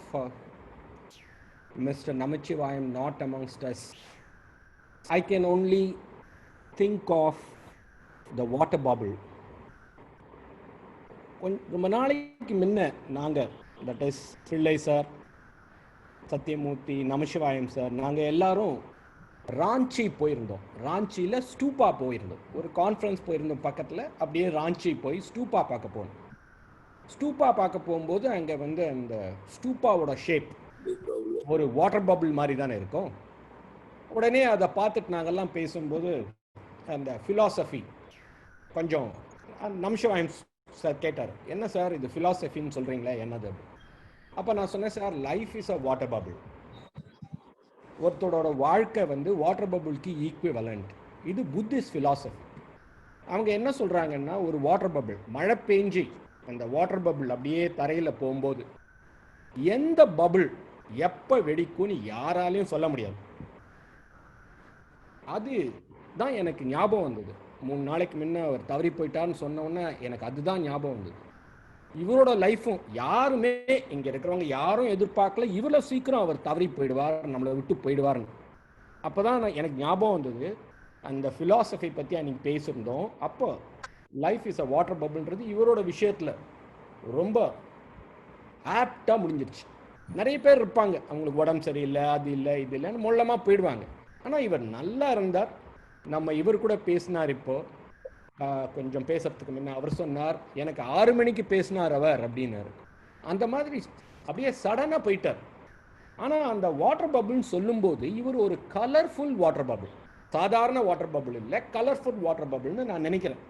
Speaker 12: Mr. Namachivayam not amongst us, I can only think of the water bubble. ரொம்ப நாளைக்கு முன்ன நாங்கள், that is பிள்ளை sir, Sathyamoorthy, Namasivayam sir, நாங்கள் எல்லாரும் ராஞ்சி போயிருந்தோம். ராஞ்சியில் ஸ்டூப்பா போயிருந்தோம். ஒரு கான்ஃபரன்ஸ் போயிருந்தோம் பக்கத்தில். அப்படியே ராஞ்சி போய் ஸ்டூப்பா பார்க்க போனோம். ஸ்டூப்பா பார்க்க போகும்போது அங்கே வந்து அந்த ஸ்டூப்பாவோட ஷேப் ஒரு வாட்டர் பபிள் மாதிரி தானே இருக்கும். உடனே அதை பார்த்துட்டு நாங்கள்லாம் பேசும்போது அந்த ஃபிலாசபி கொஞ்சம் நமசிவாயம் சார் கேட்டார், என்ன சார் இது ஃபிலாசபின்னு சொல்கிறீங்களே, என்னது? அப்போ நான் சொன்னேன், sir life is a water bubble. ஒருத்தரோட வாழ்க்கை வந்து வாட்டர் பபிளுக்கு ஈக்குவலண்ட். இது புத்திஸ்ட் ஃபிலாசபி. அவங்க என்ன சொல்கிறாங்கன்னா, ஒரு வாட்டர் பபிள் மழை பெஞ்சி அந்த வாட்டர் பபிள் அப்படியே தரையில் போகும்போது எந்த பபிள் எப்போ வெடிக்கும்னு யாராலையும் சொல்ல முடியாது. அது தான் எனக்கு ஞாபகம் வந்தது. 3 நாளைக்கு முன்ன அவர் தவறி போயிட்டார்னு சொன்னோன்னே எனக்கு அதுதான் ஞாபகம் வந்தது. இவரோட லைஃப்பும் யாருமே இங்கே இருக்கிறவங்க யாரும் எதிர்பார்க்கல இவ்வளோ சீக்கிரம் அவர் தவறி போயிடுவார், நம்மளை விட்டு போயிடுவார்னு. அப்போ தான் எனக்கு ஞாபகம் வந்தது அந்த ஃபிலாசபி பற்றி அன்றைக்கி பேசியிருந்தோம். அப்போ லைஃப் இஸ் அ வாட்டர் பபிள்ன்றது இவரோட விஷயத்தில் ரொம்ப ஆப்டாக முடிஞ்சிருச்சு. நிறைய பேர் இருப்பாங்க, அவங்களுக்கு உடம்பு சரியில்லை, அது இல்லை, இது இல்லைன்னு மொல்லமாக போயிடுவாங்க. ஆனால் இவர் நல்லா இருந்தார். நம்ம இவர் கூட பேசினார். இப்போது கொஞ்சம் பேசுறதுக்கு முன்ன அவர் சொன்னார், எனக்கு 6 மணிக்கு பேசினார் அவர் அப்படின்னாரு. அந்த மாதிரி அப்படியே சடனாக போயிட்டார். ஆனால் அந்த வாட்டர் பபிள்னு சொல்லும்போது இவர் ஒரு கலர்ஃபுல் வாட்டர் பபிள், சாதாரண வாட்டர் பபிள் இல்லை, கலர்ஃபுல் வாட்டர் பபிள்னு நான் நினைக்கிறேன்.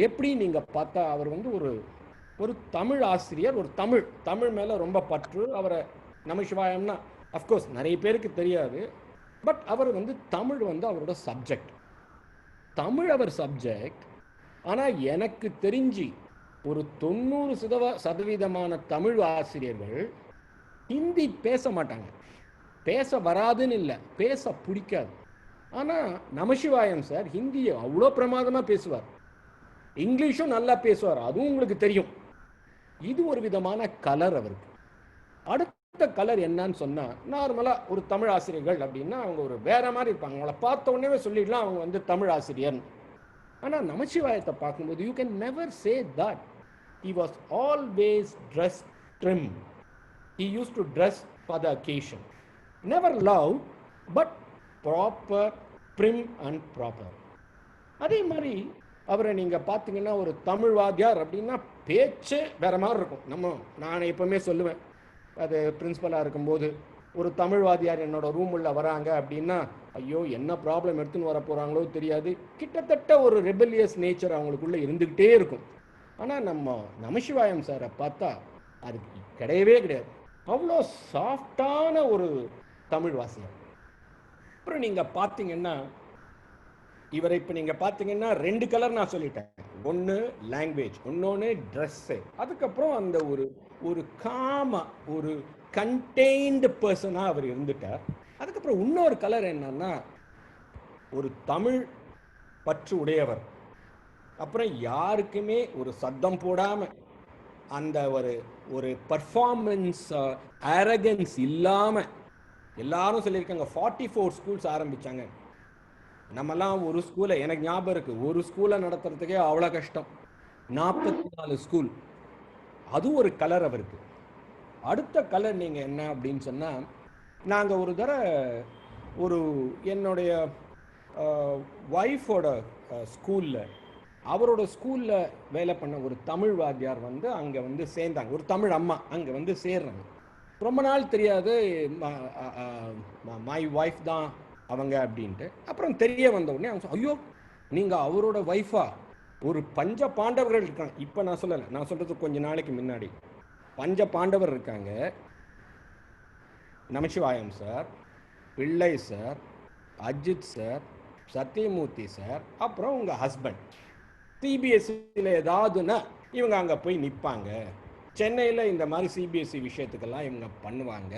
Speaker 12: எப்படி நீங்கள் பார்த்தா அவர் வந்து ஒரு தமிழ் ஆசிரியர், ஒரு தமிழ் மேலே ரொம்ப பற்று. அவரை நமசிவாயம்னா அஃப்கோர்ஸ் நிறைய பேருக்கு தெரியாது, பட் அவர் வந்து தமிழ் வந்து அவரோட சப்ஜெக்ட். தமிழ் அவர் சப்ஜெக்ட். ஆனால் எனக்கு தெரிஞ்சு ஒரு 90% தமிழ் ஆசிரியர்கள் ஹிந்தி பேச மாட்டாங்க. பேச வராதுன்னு இல்லை, பேச பிடிக்காது. ஆனால் நமசிவாயம் சார் ஹிந்தியை அவ்வளோ பிரமாதமாக பேசுவார், இங்கிலீஷும் நல்லா பேசுவார், அதுவும் உங்களுக்கு தெரியும். இது ஒரு விதமான கலர் அவருக்கு. அடுத்த கலர் என்னன்னு சொன்னால், நார்மலாக ஒரு தமிழ் ஆசிரியர்கள் அப்படின்னா அவங்க ஒரு வேற மாதிரி இருப்பாங்க. அவங்கள பார்த்த உடனே சொல்லிடலாம் அவங்க வந்து தமிழ் ஆசிரியர். ஆனால் நமசிவாயத்தை பார்க்கும்போது you can never say that. He was always dress trim. He use to dress for the occasion. Never love but proper, prim and proper. அதே மாதிரி அவரை நீங்கள் பார்த்தீங்கன்னா ஒரு தமிழ் வாத்தியார் அப்படின்னா பேச்சு வேற மாதிரி இருக்கும். நான் எப்பவுமே சொல்லுவேன், அது பிரின்சிபலாக இருக்கும்போது ஒரு தமிழ் வாத்தியார் என்னோட ரூம் உள்ள வராங்க அப்படின்னா, ஐயோ என்ன ப்ராப்ளம் எடுத்துன்னு வர போகிறாங்களோ தெரியாது, கிட்டத்தட்ட ஒரு ரெபெலியஸ் நேச்சர் அவங்களுக்குள்ளே இருந்துக்கிட்டே இருக்கும். ஆனால் நம்ம நமசிவாயம் சாரை பார்த்தா அது கிடையவே கிடையாது. அவ்வளோ சாஃப்டான ஒரு தமிழ் வாசியர். அப்புறம் நீங்கள் பார்த்தீங்கன்னா இவரை இப்போ நீங்கள் பார்த்தீங்கன்னா 2 கலர் நான் சொல்லிட்டேன். ஒன்று லாங்குவேஜ், இன்னொன்று ட்ரெஸ்ஸு, அதுக்கப்புறம் அந்த ஒரு காமா ஒரு கண்டெய்ன்டு பர்சனாக அவர் இருந்துட்டார். அதுக்கப்புறம் இன்னொரு கலர் என்னன்னா ஒரு தமிழ் பற்று உடையவர். அப்புறம் யாருக்குமே ஒரு சத்தம் போடாமல் அந்த ஒரு பர்ஃபார்மன்ஸ் அரகன்ஸ் இல்லாமல் எல்லாரும் சொல்லியிருக்காங்க 44 ஸ்கூல்ஸ் ஆரம்பித்தாங்க. நம்மலாம் ஒரு ஸ்கூலை, எனக்கு ஞாபகம் இருக்குது, ஒரு ஸ்கூலை நடத்துறதுக்கே அவ்வளோ கஷ்டம். 44 ஸ்கூல், அது ஒரு கலர் அவருக்கு. அடுத்த கலர் நீங்கள் என்ன அப்படின்னு சொன்னால், நாங்கள் ஒரு தடவை என்னுடைய ஒய்ஃபோட ஸ்கூலில், அவரோட ஸ்கூலில் வேலை பண்ண ஒரு தமிழ் வாத்தியார் அங்கே சேர்ந்தாங்க. ஒரு தமிழ் அம்மா அங்கே சேர்றாங்க. ரொம்ப நாள் தெரியாது மை ஒய்ஃப் தான் அவங்க அப்படின்ட்டு. அப்புறம் தெரிய வந்த உடனே அவங்க ஐயோ நீங்கள் அவரோட ஒய்ஃபா? ஒரு பஞ்ச பாண்டவர்கள் இருக்காங்க. இப்போ நான் சொல்லலை, நான் சொல்கிறது கொஞ்சம் நாளைக்கு முன்னாடி. பஞ்ச பாண்டவர் இருக்காங்க. Namachivayam sir, Pillai sir, Ajith sir, Sathyamoorthy sir, அப்புறம் உங்கள் ஹஸ்பண்ட். சிபிஎஸ்சியில் ஏதாவதுன்னா இவங்க அங்கே போய் நிற்பாங்க. சென்னையில் இந்த மாதிரி சிபிஎஸ்சி விஷயத்துக்கெல்லாம் இவங்க பண்ணுவாங்க.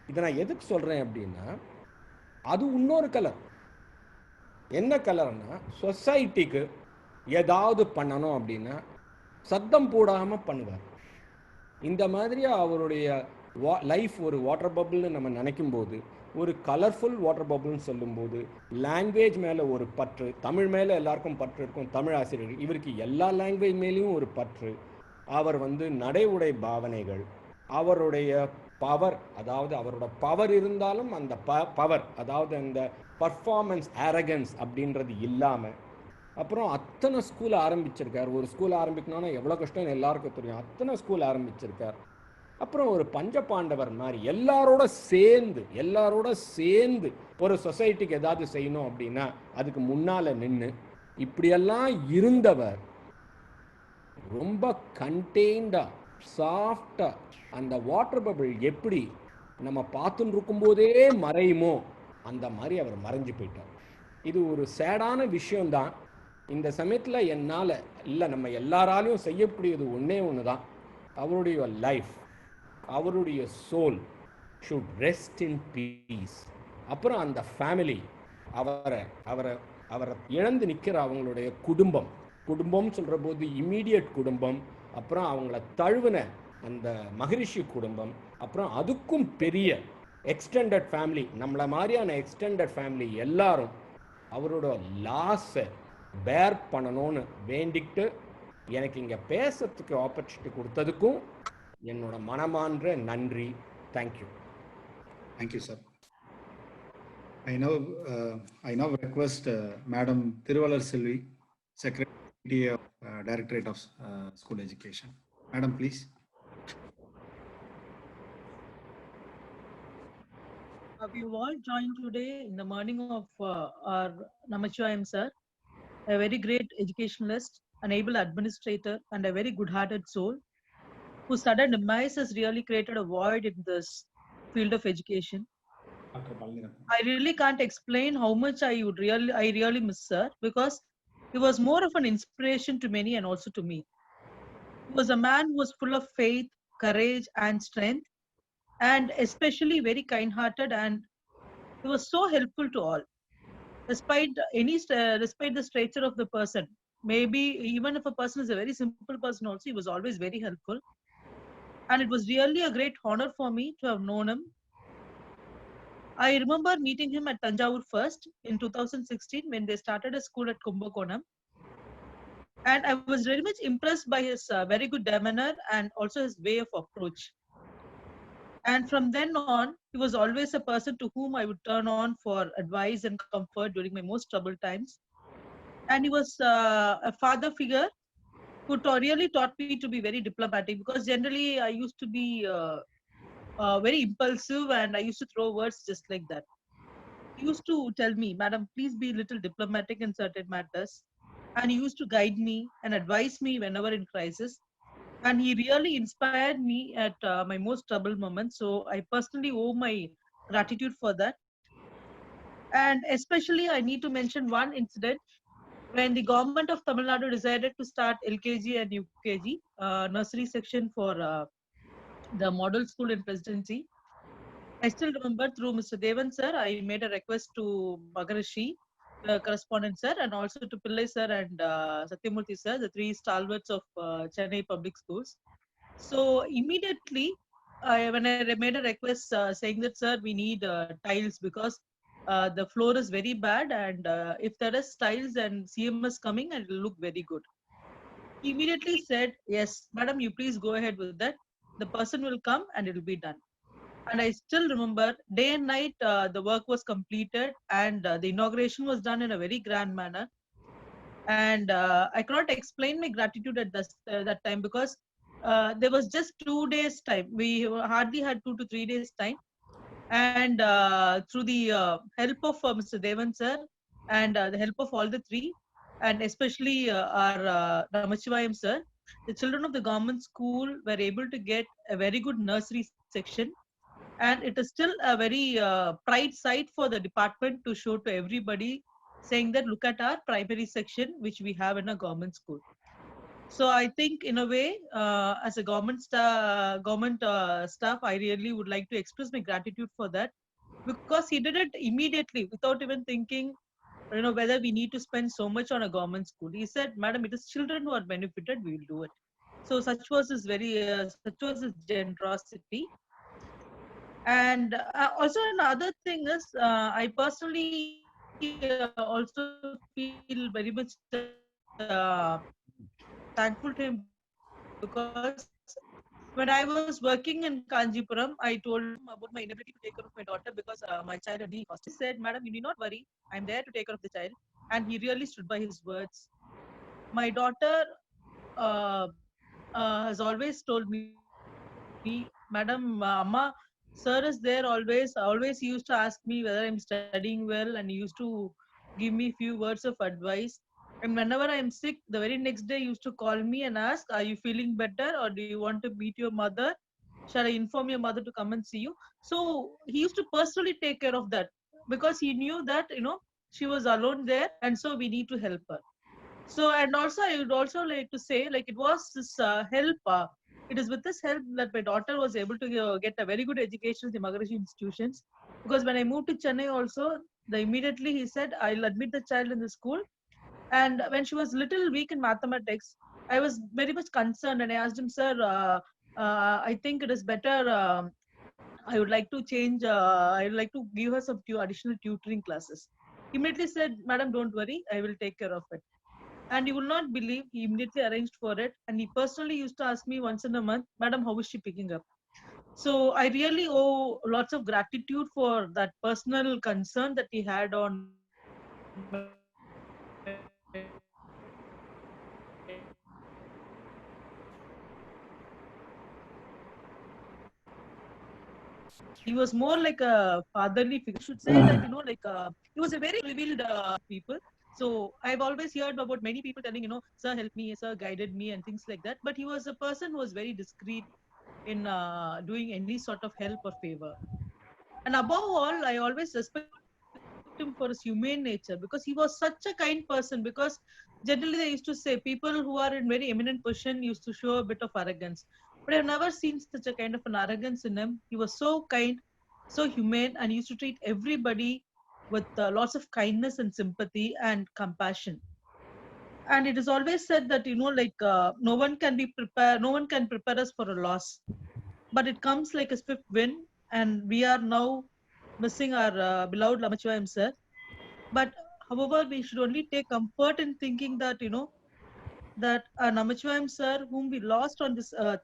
Speaker 12: இதை நான் எதுக்கு சொல்கிறேன் அப்படின்னா, அது இன்னொரு கலர். என்ன கலர்னா, சொசைட்டிக்கு ஏதாவது பண்ணணும் அப்படின்னா சத்தம் போடாமல் பண்ணுவார். இந்த மாதிரி அவருடைய லைஃப் ஒரு வாட்டர் பபிள்னு நம்ம நினைக்கும் போது, ஒரு கலர்ஃபுல் வாட்டர் பபிள்னு சொல்லும்போது, லாங்குவேஜ் மேலே ஒரு பற்று, தமிழ் மேலே எல்லாருக்கும் பற்று இருக்கும், தமிழ் ஆசிரியர்கள். இவருக்கு எல்லா லாங்குவேஜ் மேலேயும் ஒரு பற்று. அவர் நடை உடை பாவனைகள், அவருடைய பவர், அதாவது அவரோட பவர் இருந்தாலும் அந்த பவர், அதாவது அந்த பர்ஃபார்மன்ஸ் அரகன்ஸ் அப்படின்றது இல்லாமல், அப்புறம் அத்தனை ஸ்கூல் ஆரம்பிச்சிருக்கார். ஒரு ஸ்கூல் ஆரம்பிக்கணும்னா எவ்வளோ கஷ்டம்னு எல்லாருக்கும் தெரியும். அத்தனை ஸ்கூல் ஆரம்பிச்சிருக்கார். அப்புறம் ஒரு பஞ்ச பாண்டவர் மாதிரி எல்லாரோட சேர்ந்து ஒரு சொசைட்டிக்கு ஏதாவது செய்யணும் அப்படின்னா அதுக்கு முன்னால் நின்று இப்படியெல்லாம் இருந்தவர் ரொம்ப கண்டெய்ன்டா, சாஃப்டா, அந்த வாட்டர் பபிள் எப்படி நம்ம பார்த்துன்னு இருக்கும்போதே மறையுமோ அந்த மாதிரி அவர் மறைஞ்சு போயிட்டார். இது ஒரு சேடான விஷயம்தான். இந்த சமயத்தில் என்னால் இல்லை, நம்ம எல்லாராலையும் செய்யக்கூடியது ஒன்றே ஒன்று தான். அவருடைய லைஃப், அவருடைய soul should rest in peace. அப்புறம் அந்த ஃபேமிலி, அவரை இழந்து நிற்கிற அவங்களுடைய குடும்பம் சொல்கிற போது இம்மீடியட் குடும்பம், அப்புறம் அவங்கள தழுவின அந்த மகரிஷி குடும்பம், அப்புறம் அதுக்கும் பெரிய எக்ஸ்டெண்டட் ஃபேமிலி, நம்மளை மாதிரியான எக்ஸ்டெண்டட் ஃபேமிலி எல்லாரும் அவரோட லாஸை பேர் பண்ணணும்னு வேண்டிக்கிட்டு எனக்கு இங்கே பேசுறதுக்கு ஆப்பர்ச்சுனிட்டி கொடுத்ததுக்கும் என்னோட மனமான்ற நன்றி. Thank you.
Speaker 2: Thank you, sir. I now request Madam Thiruvalar Selvi, Secretary of Directorate of School Education. Madam, please.
Speaker 13: We all joined today in the morning of our Namachivayam sir, a very great educationalist, an able administrator, and a very good-hearted soul, whose sudden demise has really created a void in this field of education. I really can't explain how much I really miss sir, because he was more of an inspiration to many and also to me. He was a man who was full of faith, courage, and strength, and especially very kind-hearted, and he was so helpful to all. Despite the stature of the person, maybe even if a person is a very simple person also, he was always very helpful. And it was really a great honor for me to have known him. I remember meeting him at Tanjavur first in 2016 when they started a school at Kumbakonam. And I was very much impressed by his very good demeanor and also his way of approach. And from then on, he was always a person to whom I would turn on for advice and comfort during my most troubled times. And he was a father figure who really taught me to be very diplomatic, because generally I used to be very impulsive and I used to throw words just like that. He used to tell me, "Madam, please be a little diplomatic in certain matters." And he used to guide me and advise me whenever in crisis. And he really inspired me at my most troubled moments. So I personally owe my gratitude for that. And especially I need to mention one incident when the government of Tamil Nadu decided to start LKG and UKG nursery section for the model school in Presidency, I still remember through Mr. Devan sir, I made a request to Magarishi, the correspondent sir, and also to Pillai sir and Satyamurthy sir, the three stalwarts of Chennai public schools. So immediately, when I made a request saying that, sir, we need tiles because the floor is very bad, and if there is tiles and CM is coming, and it will look very good. He immediately said, yes, madam, you please go ahead with that. The person will come and it will be done. And I still remember day and night the work was completed, and the inauguration was done in a very grand manner. And I cannot explain my gratitude at that time because there was just 2 days time. We hardly had 2 to 3 days time. And through the help of Mr. Devan sir and the help of all the three, and especially our Namachivayam sir, the children of the government school were able to get a very good nursery section. And it is still a very pride site for the department to show to everybody, saying that look at our primary section which we have in a government school. So I think in a way, as a government staff, I really would like to express my gratitude for that, because he did it immediately without even thinking, whether we need to spend so much on a government school. He said, madam, it is children who are benefited, we will do it. So such was his generosity. And also another thing is, I personally also feel very much thankful to him, because when I was working in Kanjipuram, I told him about my inability to take care of my daughter because my child had been hospital. He said, madam, you need not worry, I'm there to take care of the child. And he really stood by his words. My daughter has always told me, madam, Amma, sir is there always he used to ask me whether I'm studying well, and he used to give me few words of advice. And whenever I'm sick, the very next day he used to call me and ask, are you feeling better, or do you want to meet your mother? Shall I inform your mother to come and see you? So he used to personally take care of that, because he knew that, she was alone there, and so we need to help her. So, and also I would also like to say, like, it was this help. It is with this help that my daughter was able to get a very good education in the Magarishi institutions. Because when I moved to Chennai also, immediately he said, I'll admit the child in the school. And when she was little weak in mathematics, I was very much concerned, and I asked him, sir, I think it is better. I would like to change. I would like to give her some additional tutoring classes. He immediately said, madam, don't worry, I will take care of it. And you will not believe, he immediately arranged for it. And he personally used to ask me once in a month, madam, how is she picking up? So I really owe lots of gratitude for that personal concern that he had on he was more like a fatherly figure. I should say that, he was a very revealed people. So I've always heard about many people telling, sir helped me, sir guided me, and things like that. But he was a person who was very discreet in doing any sort of help or favor. And above all, I always respect him for his humane nature, because he was such a kind person. Because generally they used to say people who are in very eminent position used to show a bit of arrogance. But I've never seen such a kind of an arrogance in him. He was so kind, so humane, and he used to treat everybody with lots of kindness and sympathy and compassion. And it is always said that, no one can prepare us for a loss, but it comes like a swift wind. And we are now missing our beloved Namachivayam sir. But however, we should only take comfort in thinking that, that Namachivayam sir, whom we lost on this earth,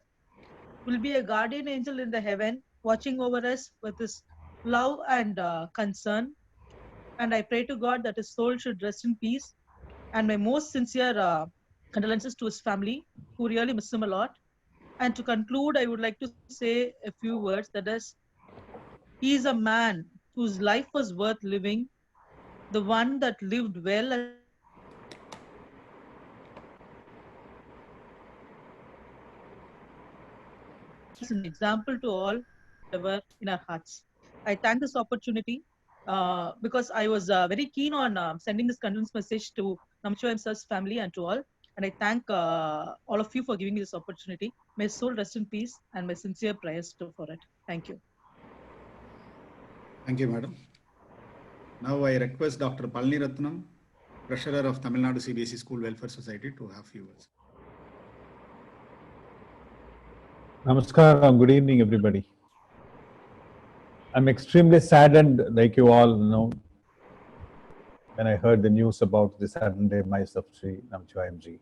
Speaker 13: will be a guardian angel in the heaven, watching over us with his love and concern. And I pray to God that his soul should rest in peace. And my most sincere condolences to his family, who really miss him a lot. And to conclude, I would like to say a few words. That is, he is a man whose life was worth living, the one that lived well as an example to all ever in our hearts. I thank this opportunity because I was very keen on sending this condolence message to Namchivayan sir's family and to all. And I thank all of you for giving me this opportunity. May his soul rest in peace, and my sincere prayers for it. Thank you.
Speaker 2: Thank you, madam. Now I request Dr. Palni Ratnam, Treasurer of Tamil Nadu CBSE School Welfare Society, to have few words.
Speaker 14: Namaskaram. Good evening, everybody. I'm extremely saddened, like you all know, when I heard the news about the sudden demise of Sri Namchivayan ji.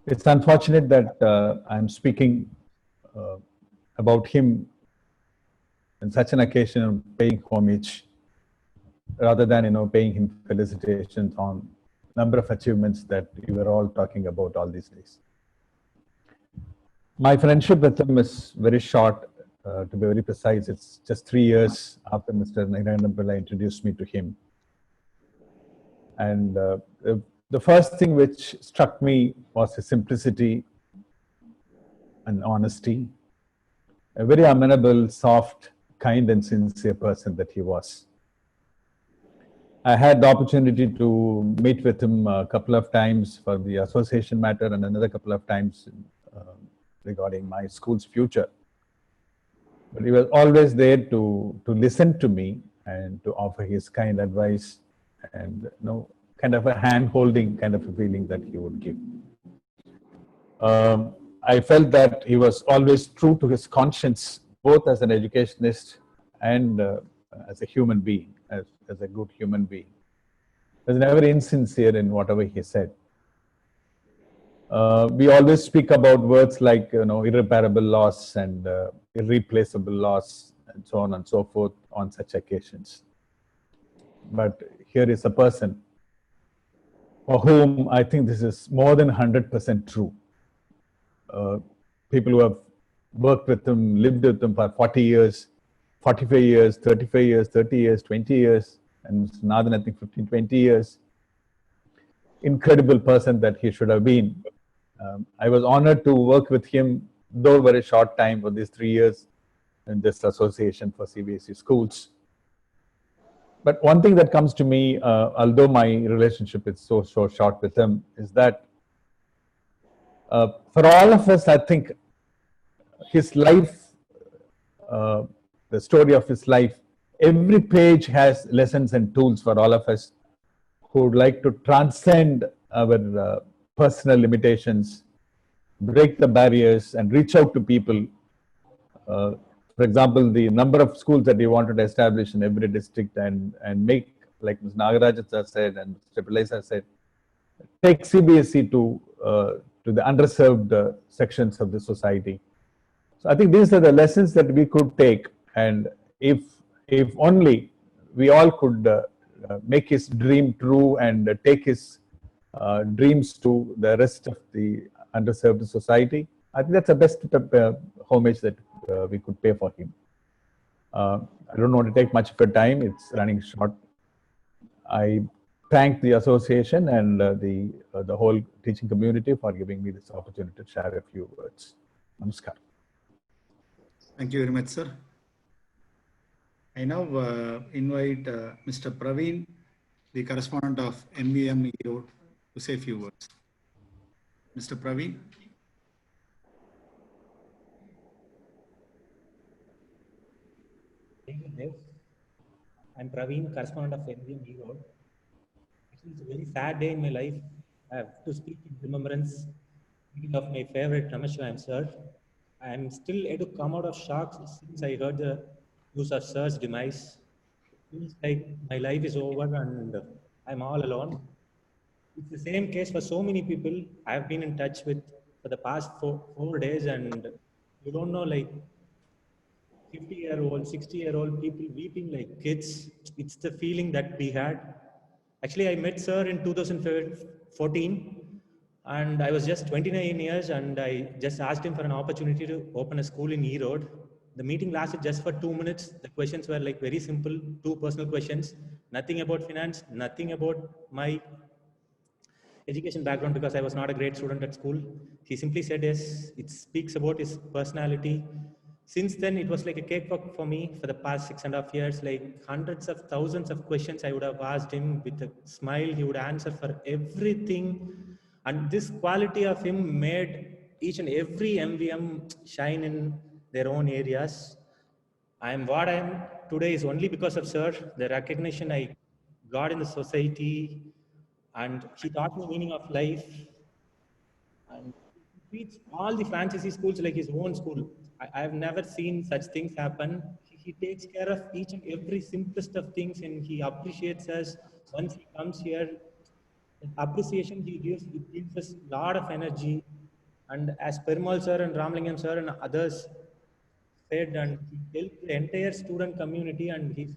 Speaker 14: It's unfortunate that I'm speaking about him in such an occasion, paying homage, rather than paying him felicitations on number of achievements that you were all talking about all these days. My friendship with him is very short. To be very precise, it's just 3 years after Mr. Narayan Pillai introduced me to him. And the first thing which struck me was his simplicity and honesty. A very amenable, soft, kind and sincere person that he was. I had the opportunity to meet with him a couple of times for the association matter and another couple of times regarding my school's future. But he was always there to listen to me and to offer his kind advice and kind of a hand-holding kind of a feeling that he would give. I felt that he was always true to his conscience, both as an educationist and as a human being, as a good human being. He was never insincere in whatever he said. We always speak about words like irreparable loss and irreplaceable loss and so on and so forth on such occasions. But here is a person for whom I think this is more than 100% true. People who have worked with him, lived with him for 40 years, 45 years, 35 years, 30 years, 20 years, and Mr. Nathan, I think 15, 20 years. Incredible person that he should have been. I was honored to work with him, though very short time, for these 3 years in this association for CBSE schools. But one thing that comes to me, although my relationship is so short with him, is that for all of us, I think his life, the story of his life, every page has lessons and tools for all of us who would like to transcend our personal limitations, break the barriers and reach out to people. For example, the number of schools that we wanted to establish in every district and make, like Ms. Nagarajan said and Mr. Pillai said, take CBSE to the underserved sections of the society. So I think these are the lessons that we could take, and if only we all could make his dream true and take his dreams to the rest of the underserved society, I think that's the best homage that we could pay for him. I don't want to take much of your time, it's running short. I thank the association and the whole teaching community for giving me this opportunity to share a few words. Namaskar.
Speaker 2: Thank you very much, sir. I now invite Mr. Praveen, the correspondent of MVM Erode, to say a few words. Mr. Praveen.
Speaker 15: Thank you, Dev. I'm Praveen, correspondent of MVM Erode. Actually, it's a very sad day in my life. I have to speak in remembrance of my favorite Namachivayam sir. I am still yet to come out of shock since I heard the news of sir's demise. It feels like my life is over and I'm all alone. It's the same case for so many people I have been in touch with for the past four days, and you don't know, like 50-year-old, 60-year-old people weeping like kids. It's the feeling that we had. Actually, I met sir in 2014 and I was just 29 years and I just asked him for an opportunity to open a school in Erode. The meeting lasted just for 2 minutes. The questions were like very simple, 2 personal questions, nothing about finance, nothing about my education background because I was not a great student at school. He simply said yes, it speaks about his personality, Since then, it was like a cakewalk for me for the past 6.5 years, like hundreds of thousands of questions I would have asked him. With a smile, he would answer for everything. And this quality of him made each and every MVM shine in their own areas. I am what I am today is only because of Sir, the recognition I got in the society, and he taught me meaning of life. And he treats all the fantasy schools like his own school. I have never seen such things happen. He takes care of each and every simplest of things, and he appreciates us once he comes here. The appreciation he gives, it gives us a lot of energy. And as Perumal sir and Ramlingam sir and others said, and he helped the entire student community, and his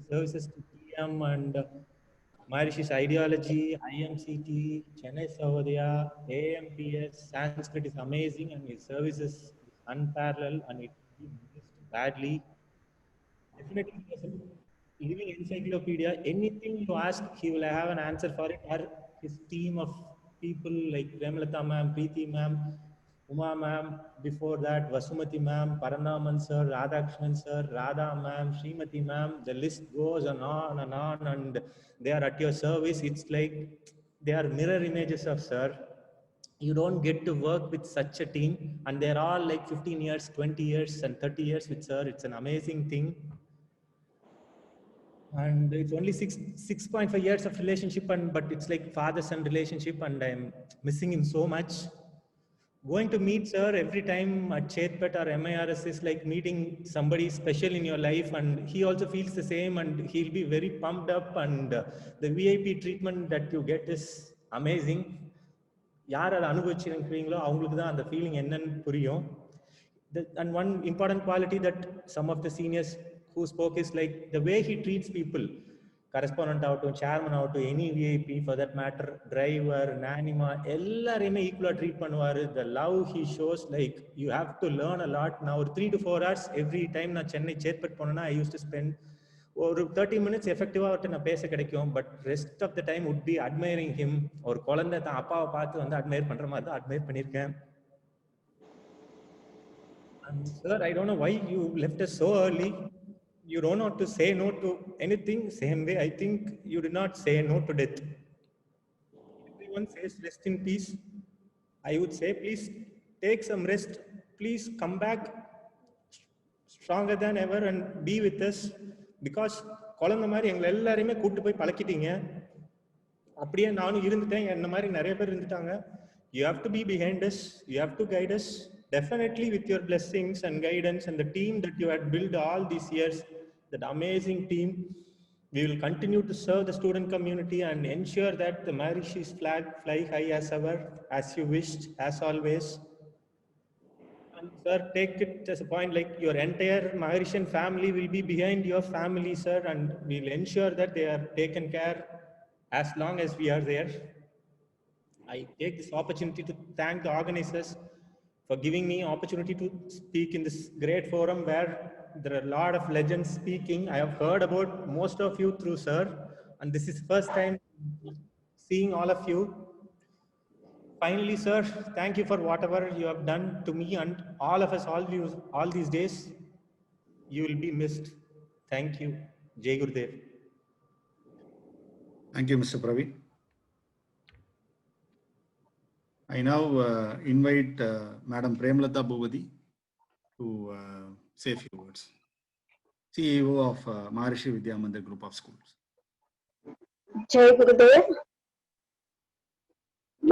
Speaker 15: services to PM and Maharishi's ideology, IMCT, Chennai Savodaya, AMPS, Sanskrit is amazing, and his services is unparalleled, and it will be missed badly. Definitely, he is a living encyclopedia. Anything you ask, he will have an answer for it. Or his team of people like Premlata ma'am, Preeti ma'am, Uma ma'am, before that Vasumati ma'am, Paranaman sir, Radhakrishnan sir, Radha ma'am, Srimati ma'am, the list goes on and on, and they are at your service. It's like they are mirror images of sir. You don't get to work with such a team, and they're all like 15 years, 20 years, and 30 years with sir. It's an amazing thing. And it's only 6.5 years of relationship, but it's like father-son relationship, and I'm missing him so much. Going to meet sir every time at Chetpet or MIRS is like meeting somebody special in your life, and he also feels the same, and he'll be very pumped up, and the VIP treatment that you get is amazing. யார் அதை அனுபவிச்சிருக்கீங்களோ அவங்களுக்கு தான் அந்த feeling என்னன்னு புரியும். And one important quality that some of the seniors who spoke is like the way he treats people, correspondent out, chairman out, any VIP for that matter, driver, nanima, எல்லாரையுமே ஈக்குவலா treat பண்ணுவாரு. The love he shows, like you have to learn a lot. Now 3 to 4 hours every time நான் சென்னை சேத்பட் போனேன்னா I used to spend ஒரு 30 minutes எஃபெக்டிவா அவர்கிட்ட நான் பேச கிடைக்கும். But rest of the time would be admiring him. ஒரு குழந்தை தான் அப்பாவை பார்த்து வந்து அட்மையர் பண்ற மாதிரி தான் அட்மையர் பண்ணியிருக்கேன். And sir, I don't know why you left us so early. You don't know to say no to anything. Same way, I think you did not say no to death. Everyone says rest in peace. I would say please take some rest. Please come back stronger than ever and be with us. Because குழந்தை மாதிரி எங்களை எல்லாரையுமே கூட்டு போய் பழக்கிட்டீங்க. அப்படியே நானும் இருந்துட்டேன், என்ன மாதிரி நிறைய பேர் இருந்துட்டாங்க. You have to be behind us. You have to guide us. Definitely with your blessings and guidance and the team that you had built all these years, that amazing team, we will continue to serve the student community and ensure that the Maharishi's flag fly high as ever, as you wished, as always. And sir, take it as a point, like your entire Maharishan family will be behind your family, sir, and we'll ensure that they are taken care as long as we are there. I take this opportunity to thank the organizers for giving me opportunity to speak in this great forum where there are a lot of legends speaking. I have heard about most of you through sir, and this is first time seeing all of you. Finally, sir, thank you for whatever you have done to me and all of us, all these days. You will be missed. Thank you. Jai Gurudev.
Speaker 2: Thank you, Mr. Praveen. I now invite Madam Premlata Bhuvadi to say a few words. CEO of Maharishi Vidya Mandir Group of Schools.
Speaker 16: Jai Gurudev.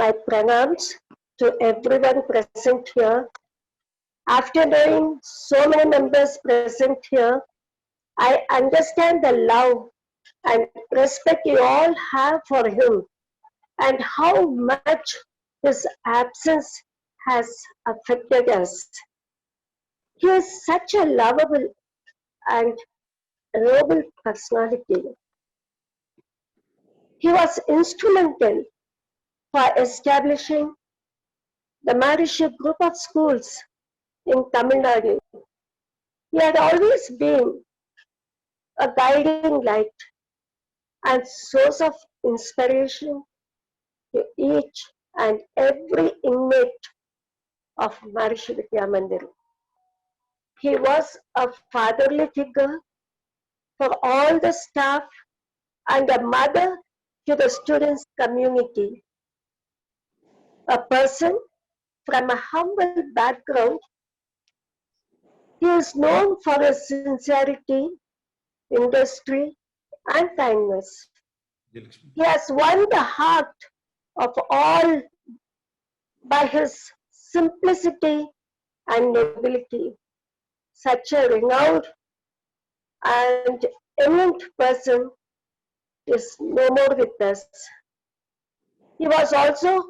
Speaker 16: My pranams to everyone present here. After knowing so many members present here, I understand the love and respect you all have for him and how much his absence has affected us. He is such a lovable and noble personality. He was instrumental for establishing the Maharishi Group of Schools in Tamil Nadu. He had always been a guiding light and source of inspiration to each and every inmate of Maharishi Vidya Mandir. He was a fatherly figure for all the staff and a mother to the students' community. A person from a humble background, he is known for his sincerity, industry, and kindness. He has won the heart of all by his simplicity and nobility. Such a renowned and eminent person is no more with us. He was also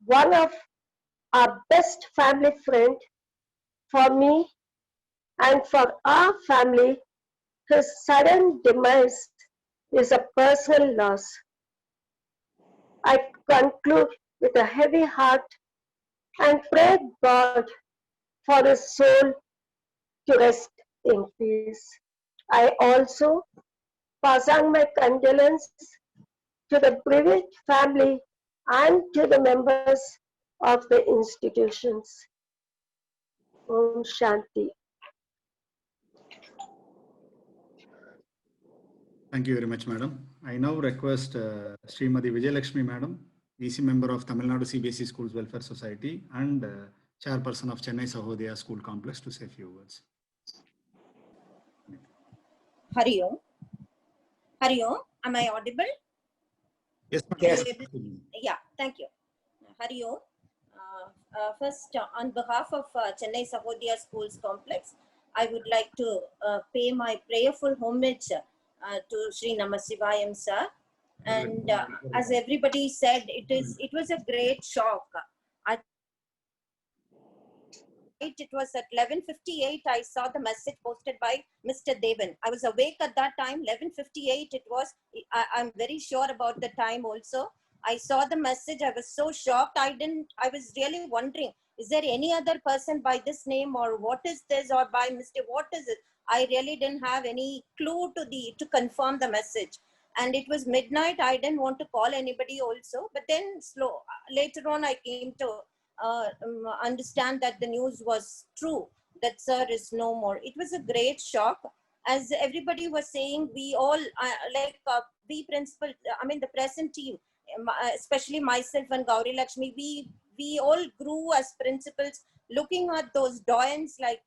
Speaker 16: one of our best family friend. For me and for our family, his sudden demise is a personal loss. I conclude with a heavy heart and pray God for his soul to rest in peace. I also pass on my condolences to the bereaved family and to the members of the institutions. Om Shanti.
Speaker 2: Thank you very much, madam. I now request Srimati Vijayalakshmi, madam, VC member of Tamil Nadu CBSE Schools Welfare Society and chairperson of Chennai Sahodaya School Complex, to say a few words.
Speaker 17: Hari Om. Hari Om. Am I audible?
Speaker 2: Yes,
Speaker 17: yes. Yeah, thank you. Hari Om. First, on behalf of Chennai Sahodaya Schools Complex, I would like to pay my prayerful homage to Sri Namasivayam sir. And as everybody said, it was a great shock. It was at 11:58. I saw the message posted by Mr. Devan. I was awake at that time. 11:58. It was. I'm very sure about the time also. I saw the message. I was so shocked. I was really wondering, is there any other person by this name, or what is this, or by mistake, what is it? I really didn't have any clue to confirm the message. And it was midnight. I didn't want to call anybody also. But then later on, I came to understand that the news was true, that sir is no more. It was a great shock. As everybody was saying, we all, we principal, the present team, especially myself and Gauri Lakshmi, we all grew as principals looking at those doyens like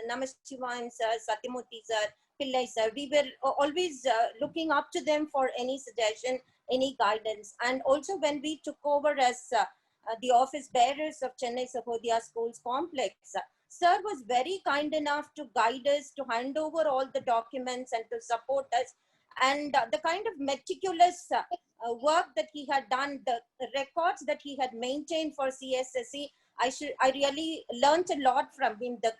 Speaker 17: Namashivayan sir, Satyamurthy sir, Pillai sir. We were always looking up to them for any suggestion, any guidance. And also when we took over as the office bearers of Chennai Sahodaya Schools Complex, sir was very kind enough to guide us, to hand over all the documents and to support us. And the kind of meticulous work that he had done, the records that he had maintained for CSSE, I really learned a lot from him. The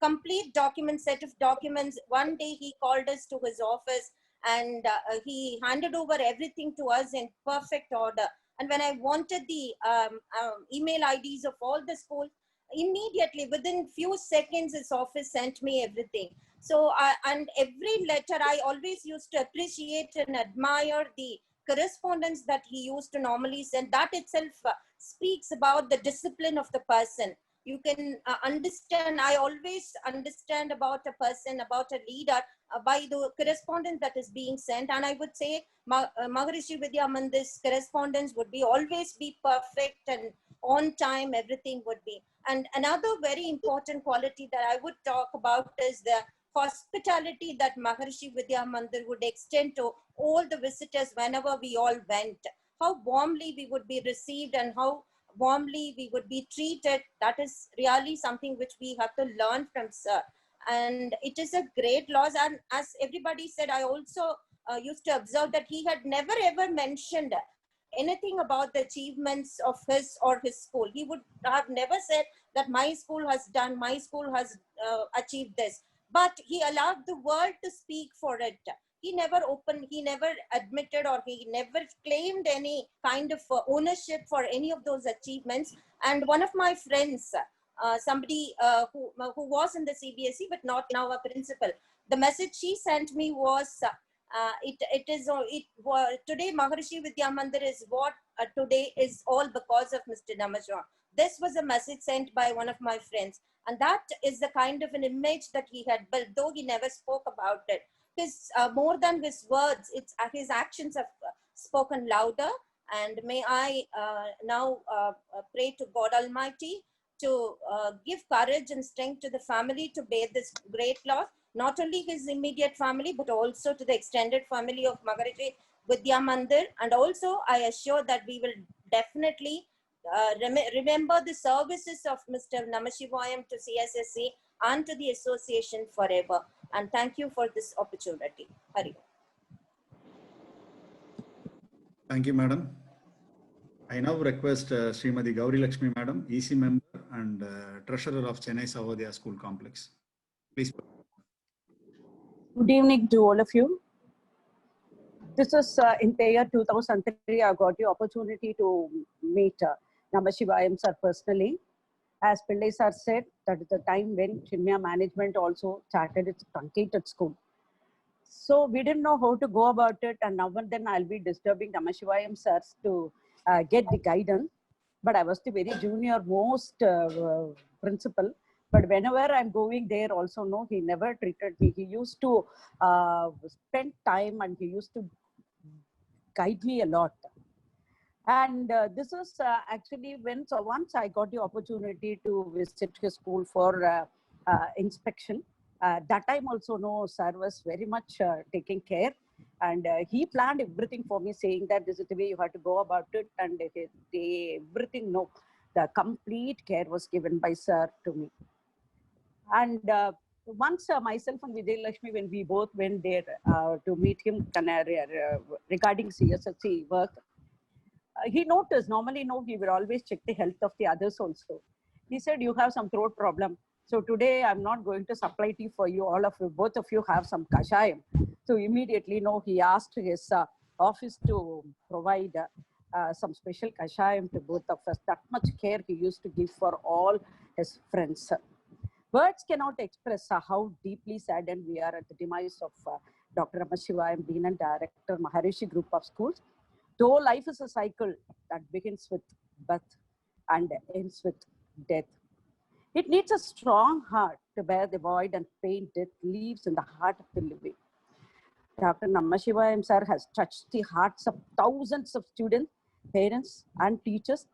Speaker 17: complete set of documents. One day he called us to his office and he handed over everything to us in perfect order. And when I wanted the email IDs of all the schools, immediately within few seconds, his office sent me everything. So, and every letter, I always used to appreciate and admire the correspondence that he used to normally send. That itself speaks about the discipline of the person. You can understand, I always understand about a person, about a leader by the correspondence that is being sent. And I would say Maharishi Vidya Mandir's correspondence would be always be perfect and on time, everything would be. And another very important quality that I would talk about is the hospitality that Maharishi Vidya Mandir would extend to all the visitors whenever we all went. How warmly we would be received and how warmly we would be treated. That is really something which we have to learn from sir. And it is a great loss. And as everybody said, I also used to observe that he had never ever mentioned anything about the achievements of his or his school. He would have never said that my school has done, my school has achieved this. But he allowed the world to speak for it. He never admitted, or he never claimed any kind of ownership for any of those achievements. And one of my friends, somebody who was in the CBSE but not now a principal, the message she sent me was, today Maharishi Vidya Mandir is what today is all because of Mr. Namashivayan. This was a message sent by one of my friends. And that is the kind of an image that he had built, though he never spoke about it. More than his words, his actions have spoken louder. And may I now pray to God Almighty to give courage and strength to the family to bear this great loss, not only his immediate family, but also to the extended family of Maharishi Vidya Mandir. And also, I assure that we will definitely remember the services of Mr. Namashivayam to CSSC and to the association forever. And thank you for this opportunity. Hari.
Speaker 2: Thank you, Madam. I now request Srimati Gauri Lakshmi Madam, EC member and Treasurer of Chennai Sahodaya School Complex. Please.
Speaker 18: Good evening to all of you. This is in the year 2003, I got the opportunity to meet Namashivayam sir personally. As Pillai sir said, that is the time when Chinmaya management also started its truncated school. So we didn't know how to go about it, and now and then I'll be disturbing Namashivayam sirs to get the guidance. But I was the very junior most principal. But whenever I'm going there also, no, he never treated me. He used to spend time and he used to guide me a lot. And this is actually when, so once I got the opportunity to visit his school for inspection. That time also, no, sir was very much taking care. And he planned everything for me, saying that this is the way you have to go about it. And everything, no, the complete care was given by sir to me. And once myself and Vijay Lakshmi, when we both went there to meet him regarding CSSC work, he noticed, normally, no, he will always check the health of the others also. He said, you have some throat problem. So today I'm not going to supply tea for you. All of you, both of you have some kashayam. So immediately, no, he asked his office to provide some special kashayam to both of us. That much care he used to give for all his friends. Words cannot express how deeply saddened we are at the demise of Dr. Namashivayam, Dean and Director, Maharishi Group of Schools. Though life is a cycle that begins with birth and ends with death, it needs a strong heart to bear the void and pain death leaves in the heart of the living. Dr. Namashivayam sir has touched the hearts of thousands of students, parents, and teachers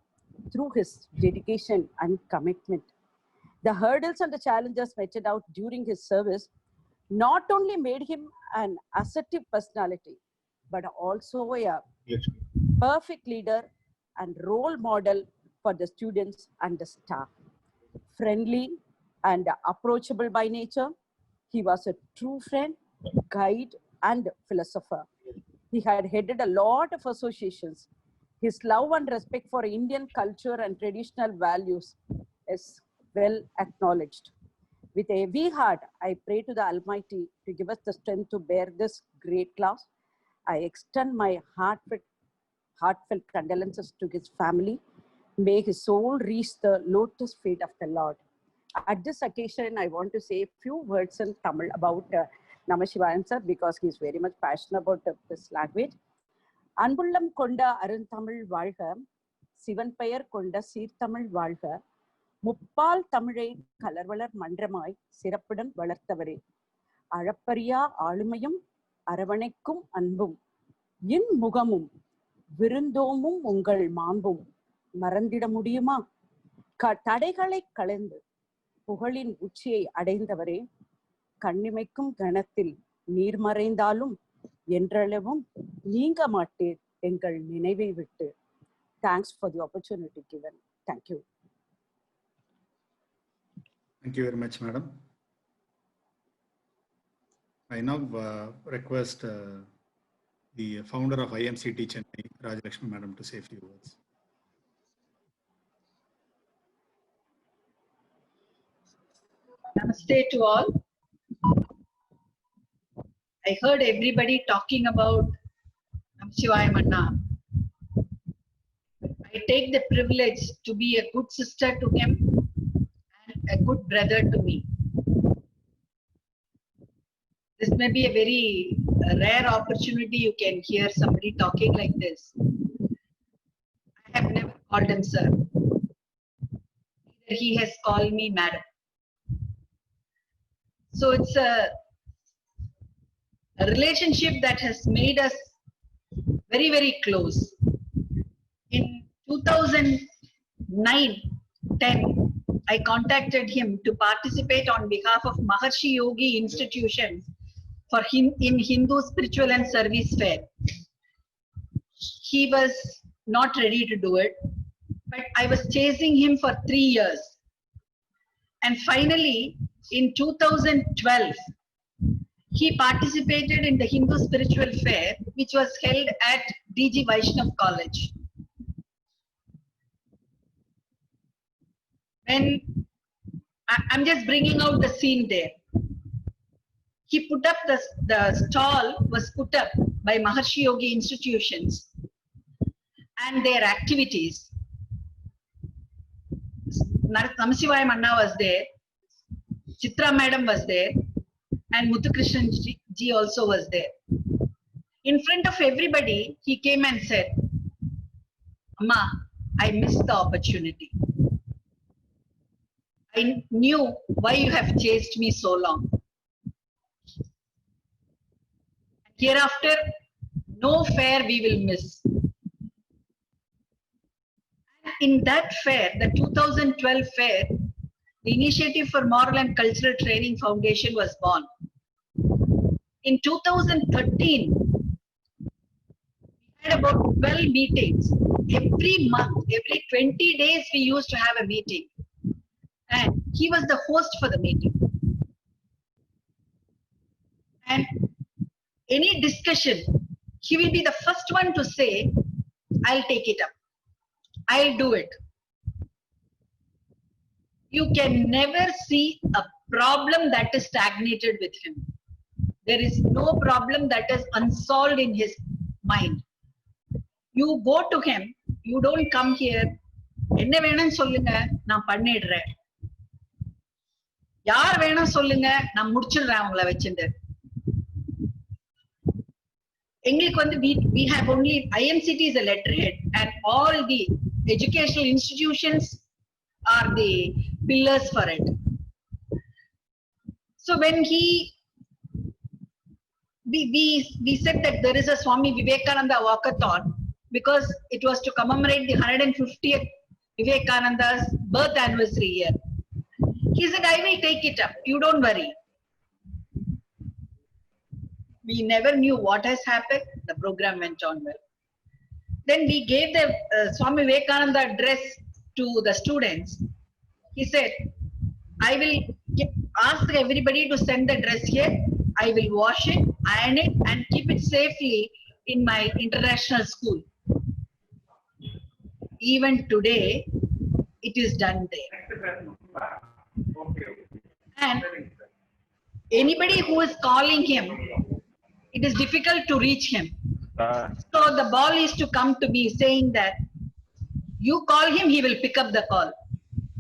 Speaker 18: through his dedication and commitment. The hurdles and the challenges meted out during his service not only made him an assertive personality, but also a perfect leader and role model for the students and the staff. Friendly and approachable by nature, he was a true friend, guide, and philosopher. He had headed a lot of associations. His love and respect for Indian culture and traditional values is well acknowledged. With a heavy heart, I pray to the Almighty to give us the strength to bear this great loss. I extend my heartfelt condolences to his family. May his soul reach the lotus feet of the Lord. At this occasion, I want to say a few words in Tamil about Namashivayam sir, because he is very much passionate about this language. Anbullam konda aruntamil வாழ்க, சிவன் பெயர் கொண்ட சீர்தமிழ் வாழ்க, முப்பால் தமிழை கலர்வளர் மன்றமாய் சிறப்புடன் வளர்த்தவரே, அழப்பரியா ஆளுமையும் அரவணைக்கும் அன்பும் இன்முகமும் விருந்தோமும் உங்கள் மாண்பும் மறந்திட முடியுமா? தடைகளை களைந்து புகழின் உச்சியை அடைந்தவரே, கண்ணிமைக்கும் கணத்தில் நீர் மறைந்தாலும் என்றளவும் நீங்க மாட்டீர் எங்கள் நினைவை விட்டு. Thanks for the opportunity given. Thank you.
Speaker 2: Thank you very much, madam. I now request the founder of IMCT Chennai, Rajalakshmi madam, to say a few words.
Speaker 19: Namaste to all. I heard everybody talking about Namashivayam Anna. I take the privilege to be a good sister to him and a good brother to me. This may be a very rare opportunity you can hear somebody talking like this. I have never called him sir. he has called me madam. So it's a relationship that has made us very, very close. In 2009-10, I contacted him to participate on behalf of Maharshi Yogi Institution for him in Hindu Spiritual and Service Fair. He was not ready to do it, but I was chasing him for 3 years. And finally, in 2012, he participated in the Hindu Spiritual Fair, which was held at DG Vaishnav College. When I'm just bringing out the scene there. He put up the stall was put up by Maharshi Yogi institutions and their activities. Namasivayam Anna was there, Chitra Madam was there, and Muthukrishnan ji also was there. In front of everybody, he came and said, Amma, I missed the opportunity. I knew why you have chased me so long. Hereafter, no fair we will miss. In that fair, the 2012 fair, the Initiative for Moral and Cultural Training Foundation was born. In 2013, we had about 12 meetings. Every month, every 20 days, we used to have a meeting. And he was the host for the meeting. And any discussion, he will be the first one to say, I'll take it up. I'll do it. You can never see a problem that is stagnated with him. There is no problem that is unsolved in his mind. You go to him, you don't come here, என்ன வேணும் சொல்லுங்க நான் பண்ணிடுறேன். யார் வேணும் சொல்லுங்க நான் முடிச்சிடுறேன் உங்களை வச்சிருந்து. எங்களுக்கு வந்து we have only IMCT is a letterhead and all the educational institutions are the pillars for it. So when we said that there is a Swami Vivekananda walkathon because it was to commemorate the 150th Vivekananda's birth anniversary year. He said, I will take it up, you don't worry. We never knew what has happened. The program went on well. Then we gave the Swami Vivekananda address to the students. He said, I will ask everybody to send the dress here. I will wash it, iron it, and keep it safely in my international school. Even today, it is done there. And anybody who is calling him, it is difficult to reach him. So the ball is to come to me saying that you call him, he will pick up the call.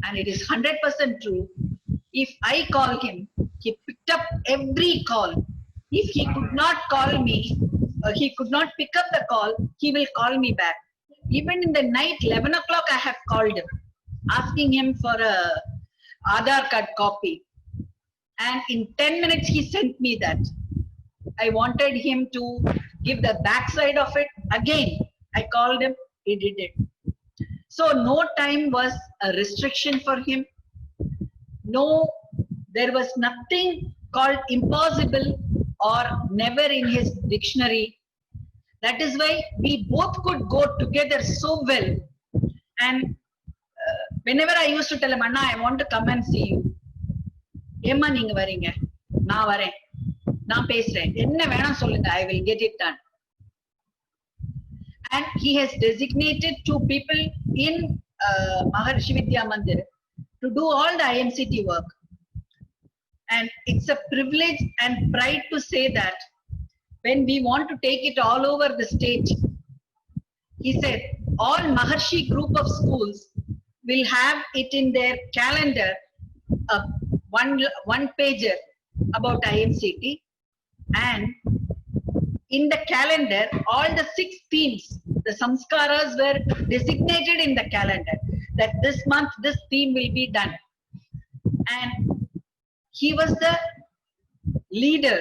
Speaker 19: And it is 100% true. If I call him, he picked up every call. If he could not call me, he could not pick up the call, he will call me back. Even in the night, 11 o'clock, I have called him, asking him for a Aadhaar card copy. And in 10 minutes, he sent me that. I wanted him to give the backside of it. Again, I called him, he did it. So no time was a restriction for him. No, there was nothing called impossible or never in his dictionary. That is why we both could go together so well. And whenever I used to tell him, Anna, I want to come and see you. Emma, neenga varinga. Na varen. Na pesren. Enna venam solunga. I will get it done. And he has designated 2 people in Maharshi Vidya Mandir to do all the IMCT work. And it's a privilege and pride to say that when we want to take it all over the state, he said all Maharshi group of schools will have it in their calendar, one pager about IMCT, and in the calendar, all the 6 themes, the samskaras were designated in the calendar. that this month this theme will be done. And he was the leader,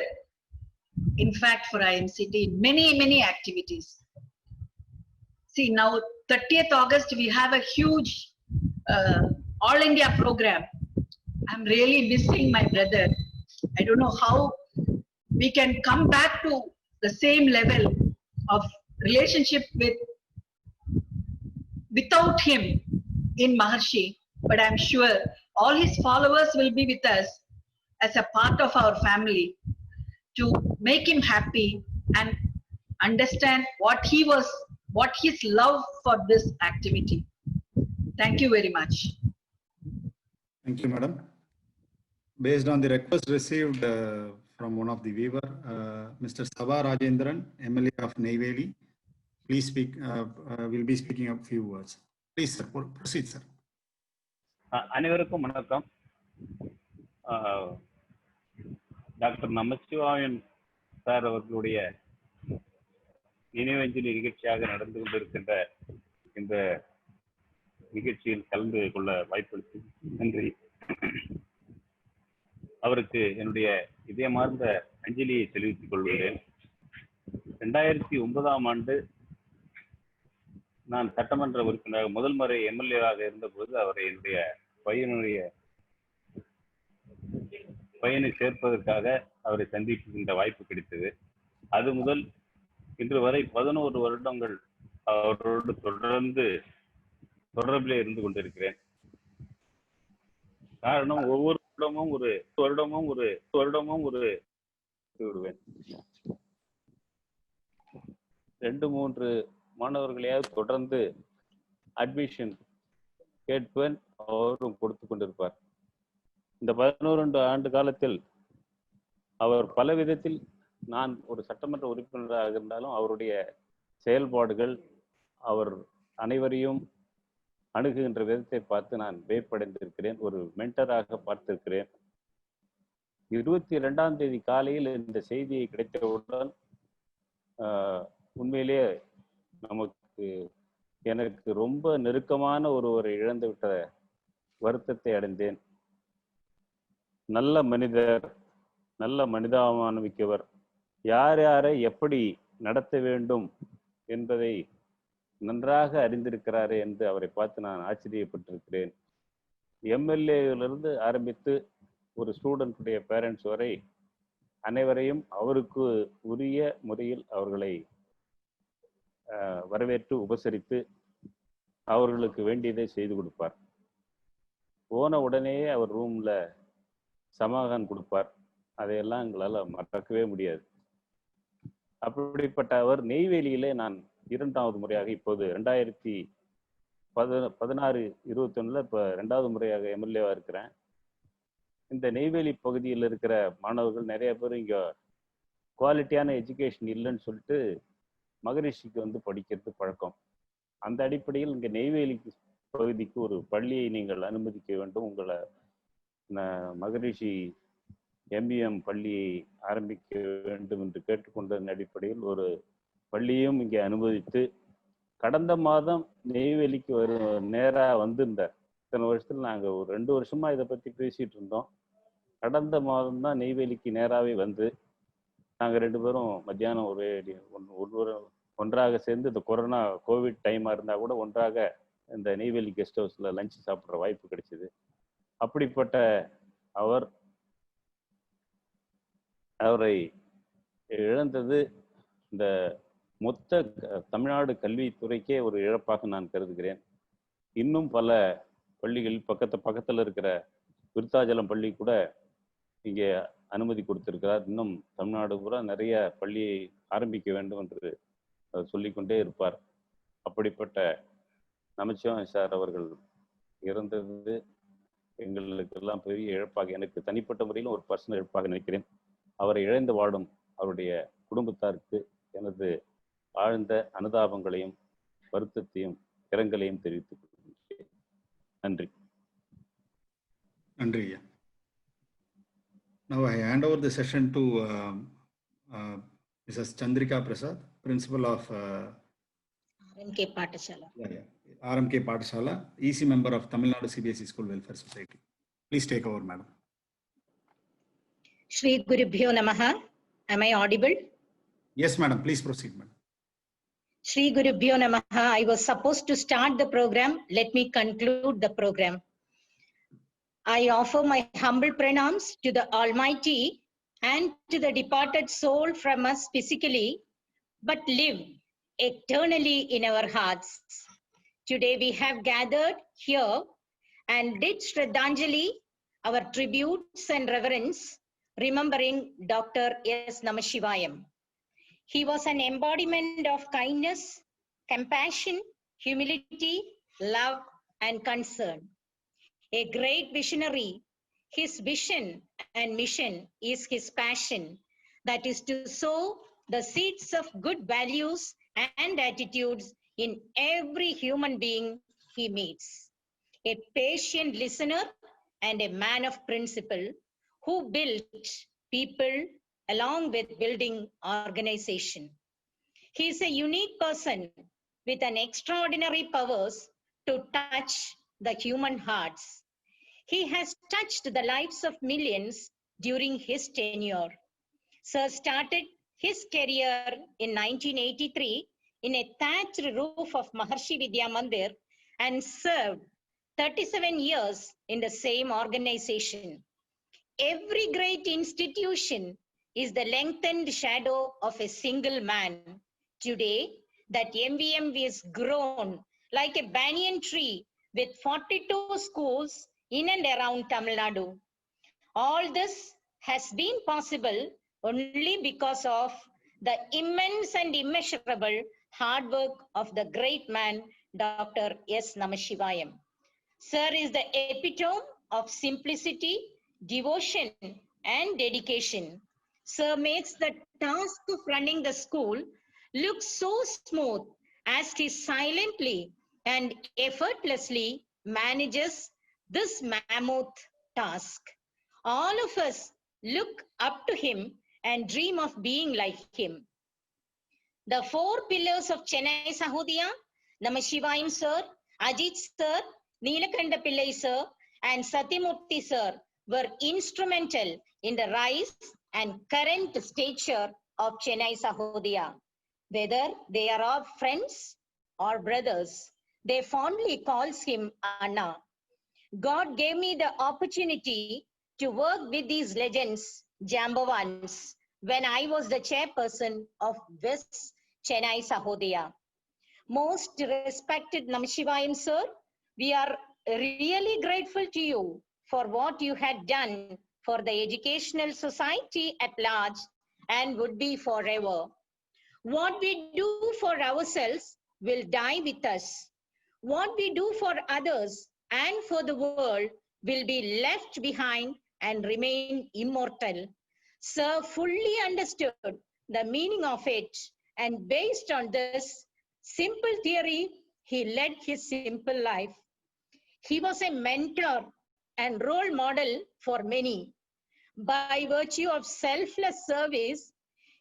Speaker 19: in fact, for IMCT in many activities. See, now 30th August, we have a huge All India program. I'm really missing my brother. I don't know how we can come back to the same level of relationship without him in Maharshi, but I'm sure all his followers will be with us as a part of our family to make him happy and understand what his love for this activity. Thank you very much.
Speaker 2: Thank you, madam. Based on the request received from one of the viewer, Mr. Sabha Rajendran, MLA of Neyveli, please speak. Will be speaking a few words. Please, sir. Proceed, sir.
Speaker 20: அனைவருக்கும் வணக்கம். Doctor Namachivayan sir அவர்களுடைய நினைவஞ்சலி நிகழ்ச்சியாக நடந்து கொண்டிருக்கின்ற இந்த நிகழ்ச்சியில் கலந்து கொள்ள வாய்ப்பளித்து நன்றி. அவருக்கு என்னுடைய இதயமார்ந்த அஞ்சலியை தெரிவித்துக் கொள்கிறேன். 2009ஆம் ஆண்டு நான் சட்டமன்ற உறுப்பினராக முதல் முறை எம்எல்ஏவாக இருந்தபோது அவரை என்னுடைய பையனை சேர்ப்பதற்காக அவரை சந்திக்கின்ற வாய்ப்பு கிடைத்தது. அது முதல் இன்று வரை 11 வருடங்கள் அவரோடு தொடர்ந்து தொடர்பிலே இருந்து கொண்டிருக்கிறேன். காரணம் ஒவ்வொரு வருடமும் ஒரு விடுவேன். 2-3 மாணவர்களையாவது தொடர்ந்து அட்மிஷன் கேட்பேன், அவரும் கொடுத்து கொண்டிருப்பார். இந்த 11 ஆண்டு காலத்தில் அவர் பல விதத்தில், நான் ஒரு சட்டமன்ற உறுப்பினராக இருந்தாலும் அவருடைய செயல்பாடுகள், அவர் அனைவரையும் அணுகுகின்ற விதத்தை பார்த்து நான் வியப்படைந்திருக்கிறேன், ஒரு மென்டராக பார்த்திருக்கிறேன். 22ஆம் தேதி காலையில் இந்த செய்தியை கிடைத்தவுடன் உண்மையிலேயே எனக்கு ரொம்ப நெருக்கமான ஒருவரை இழந்துவிட்ட வருத்தத்தை அடைந்தேன். நல்ல மனிதர், நல்ல மனிதாபிமானமிக்கவர், யாரை எப்படி நடத்த வேண்டும் என்பதை நன்றாக அறிந்திருக்கிறாரே என்று அவரை பார்த்து நான் ஆச்சரியப்பட்டிருக்கிறேன். எம்எல்ஏவிலிருந்து ஆரம்பித்து ஒரு ஸ்டூடெண்ட்டுடைய பேரண்ட்ஸ் வரை அனைவரையும் அவருக்கு உரிய முறையில் அவர்களை வரவேற்று உபசரித்து அவர்களுக்கு வேண்டியதை செய்து கொடுப்பார். போன உடனேயே அவர் ரூம்ல சமாதானம் கொடுப்பார். அதையெல்லாம் எங்களால் மறக்கவே முடியாது. அப்படிப்பட்ட அவர் நெய்வேலியிலே நான் 2வது முறையாக, இப்போது 2016-21 இப்போ 2வது முறையாக எம்எல்ஏவா இருக்கிறேன். இந்த நெய்வேலி பகுதியில் இருக்கிற மாணவர்கள் நிறைய பேர் இங்கே குவாலிட்டியான எஜுகேஷன் இல்லைன்னு சொல்லிட்டு மகரிஷிக்கு வந்து படிக்கிறது பழக்கம். அந்த அடிப்படையில் இங்கே நெய்வேலி பகுதிக்கு ஒரு பள்ளியை நீங்கள் அனுமதிக்க வேண்டும், உங்களை மகரிஷி எம்பிஎம் பள்ளியை ஆரம்பிக்க வேண்டும் என்று கேட்டுக்கொண்டதன் அடிப்படையில் ஒரு பள்ளியும் இங்கே அனுமதித்து, கடந்த மாதம் நெய்வேலிக்கு நேராக வந்திருந்தார். இத்தனை வருஷத்தில் நாங்கள் ஒரு 2 வருஷமா இதை பற்றி பேசிட்டு இருந்தோம். கடந்த மாதம் தான் நெய்வேலிக்கு நேராகவே வந்து நாங்கள் 2 பேரும் மத்தியானம் ஒன்றாக சேர்ந்து, இந்த கோவிட் டைமாக இருந்தால் கூட ஒன்றாக இந்த நெய்வேலி கெஸ்ட் ஹவுஸில் லஞ்ச் சாப்பிட்ற வாய்ப்பு கிடைச்சிது. அப்படிப்பட்ட அவரை இழந்தது இந்த மொத்த தமிழ்நாடு கல்வித்துறைக்கே ஒரு இழப்பாக நான் கருதுகிறேன். இன்னும் பல பள்ளிகள் பக்கத்தில் இருக்கிற விருத்தாச்சலம் பள்ளி கூட இங்கே அனுமதி கொடுத்திருக்கிறார். இன்னும் தமிழ்நாடு பூரா நிறைய பள்ளியை ஆரம்பிக்க வேண்டும் என்று சொல்லிக்கொண்டே இருப்பார். அப்படிப்பட்ட நமச்சிவாயன் சார் அவர்கள் இறந்தது எங்களுக்கெல்லாம் பெரிய இழப்பாக, எனக்கு தனிப்பட்ட முறையிலும் ஒரு பர்சனல் இழப்பாக நினைக்கிறேன். அவரை இழந்து வாடும் அவருடைய குடும்பத்தாருக்கு எனது ஆழ்ந்த அனுதாபங்களையும் வருத்தத்தையும் இரங்கலையும் தெரிவித்துக் கொள்கிறேன். நன்றி.
Speaker 2: நன்றி. Now I hand over the session to Mrs. Chandrika Prasad, Principal of
Speaker 19: RMK Pathshala.
Speaker 2: RMK Pathshala, EC member of Tamil Nadu CBSE School Welfare Society. Please take over, madam.
Speaker 19: Shri Gurubhyo Namaha. Am I audible?
Speaker 2: Yes, madam. Please proceed, madam.
Speaker 19: Shri Gurubhyo Namaha. I was supposed to start the program. Let me conclude the program. I offer my humble pranams to the Almighty and to the departed soul from us physically, but live eternally in our hearts. Today we have gathered here and did Shraddhanjali, our tributes and reverence, remembering Dr. S. Namashivayam. He was an embodiment of kindness, compassion, humility, love, and concern. A great visionary, his vision and mission is his passion, that is to sow the seeds of good values and attitudes in every human being he meets. A patient listener and a man of principle who built people along with building organization. He is a unique person with an extraordinary powers to touch the human hearts. He has touched the lives of millions during his tenure. Sir started his career in 1983 in a thatched roof of Maharshi Vidya Mandir and served 37 years in the same organization. Every great institution is the lengthened shadow of a single man. Today, that MVM is grown like a banyan tree with 42 schools in and around Tamil Nadu. All this has been possible only because of the immense and immeasurable hard work of the great man, Dr. S. Namashivayam. Sir is the epitome of simplicity, devotion, and dedication. Sir makes the task of running the school look so smooth as he silently and effortlessly manages this mammoth task. All of us look up to him and dream of being like him. The four pillars of Chennai Sahodhiya, Namashivayam sir, Ajit sir, Neelakanda Pillai sir, and Satyamurthy sir were instrumental in the rise and current stature of Chennai Sahodhiya. Whether they are all friends or brothers, they fondly calls him Anna. God gave me the opportunity to work with these legends, Jambavans, when I was the chairperson of West Chennai Sahodhiya. Most respected Namashivayam sir, we are really grateful to you for what you had done for the educational society at large and would be forever. What we do for ourselves will die with us. What we do for others and for the world will be left behind and remain immortal. Sir fully understood the meaning of it, and based on this simple theory, he led his simple life. He was a mentor and role model for many. By virtue of selfless service,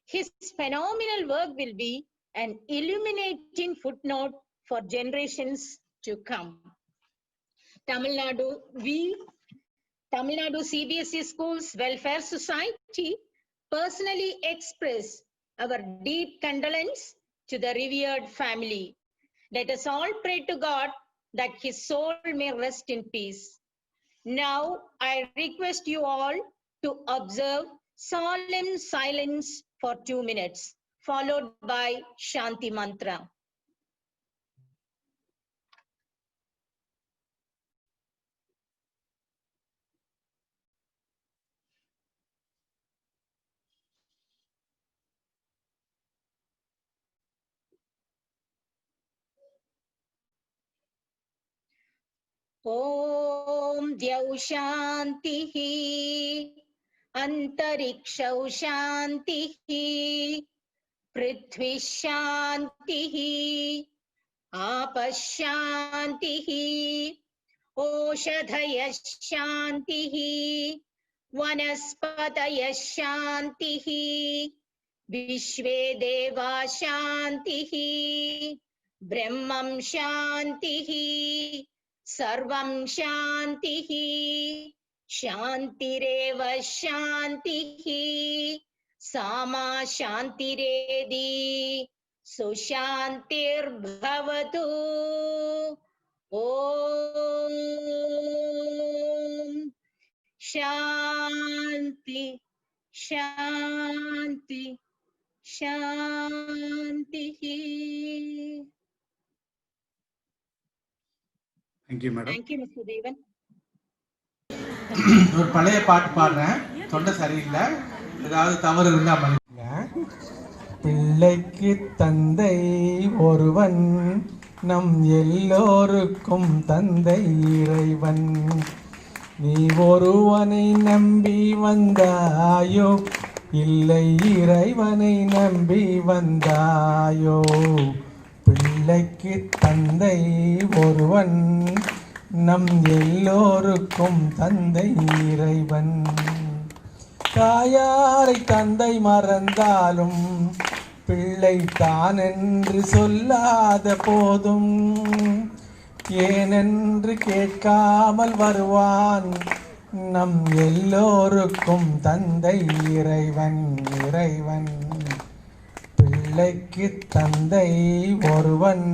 Speaker 19: his phenomenal work will be an illuminating footnote for generations to come. Tamil Nadu CBSE Schools Welfare Society personally express our deep condolence to the revered family. Let us all pray to God that his soul may rest in peace. Now I request you all to observe solemn silence for 2 minutes, followed by Shanti Mantra. Om Dyau Shantihi, Antarikshau Shantihi, Prithvi Shantihi, Apashantihi, Oshadhaya Shantihi, Vanaspataya Shantihi, Vishve Deva Shantihi,
Speaker 21: ब्रह्मं शान्तिः सर्वं शान्तिः शान्तिरेव शान्तिः सामा शान्तिरेधि सुशान्तिर्भवतु ॐ शान्ति शान्ति शान्तिः.
Speaker 2: Thank you, madam.
Speaker 21: Thank you, Mr. Devan.
Speaker 22: ஒரு பழைய பாட்டு பாடுறேன், தொண்டை சரியில்லை, ஏதாவது தவறு இருந்தா மன்னிங்க. பிள்ளைக்கு தந்தை ஒருவன், நம் எல்லோருக்கும் தந்தை இறைவன். நீ ஒருவனை நம்பி வந்தாயோ, இல்லை இறைவனை நம்பி வந்தாயோ? பிள்ளைக்கு தந்தை ஒருவன், நம் எல்லோருக்கும் தந்தை இறைவன். தாயாரை தந்தை மறந்தாலும் பிள்ளை தான் என்று சொல்லாத போதும் ஏனென்று கேட்காமல் வருவான் நம் எல்லோருக்கும் தந்தை இறைவன். இறைவன் பிள்ளைக்கு தந்தை ஒருவன்,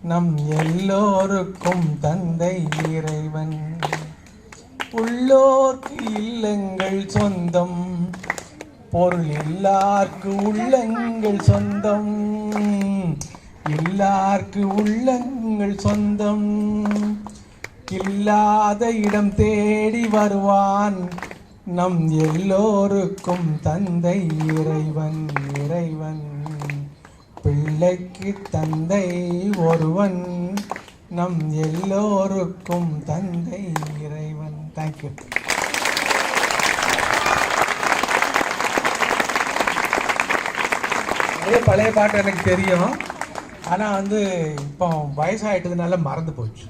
Speaker 22: நம் எல்லோருக்கும் தந்தை இறைவன். உள்ளோர்க்கு இல்லங்கள் சொந்தம், பொருள் இல்லார்க்கு உள்ளங்கள் சொந்தம். இல்லார்க்கு உள்ளங்கள் சொந்தம், இல்லாத இடம் தேடி வருவான் நம் எல்லோருக்கும் தந்தை இறைவன். இறைவன் பிள்ளைக்கு தந்தை ஒருவன், நம் எல்லோருக்கும் தந்தை இறைவன். தேங்க்யூ. அதே பழைய பாட்டு எனக்கு தெரியும், ஆனா இப்போ வயசாயிட்டதுனால மறந்து போச்சு.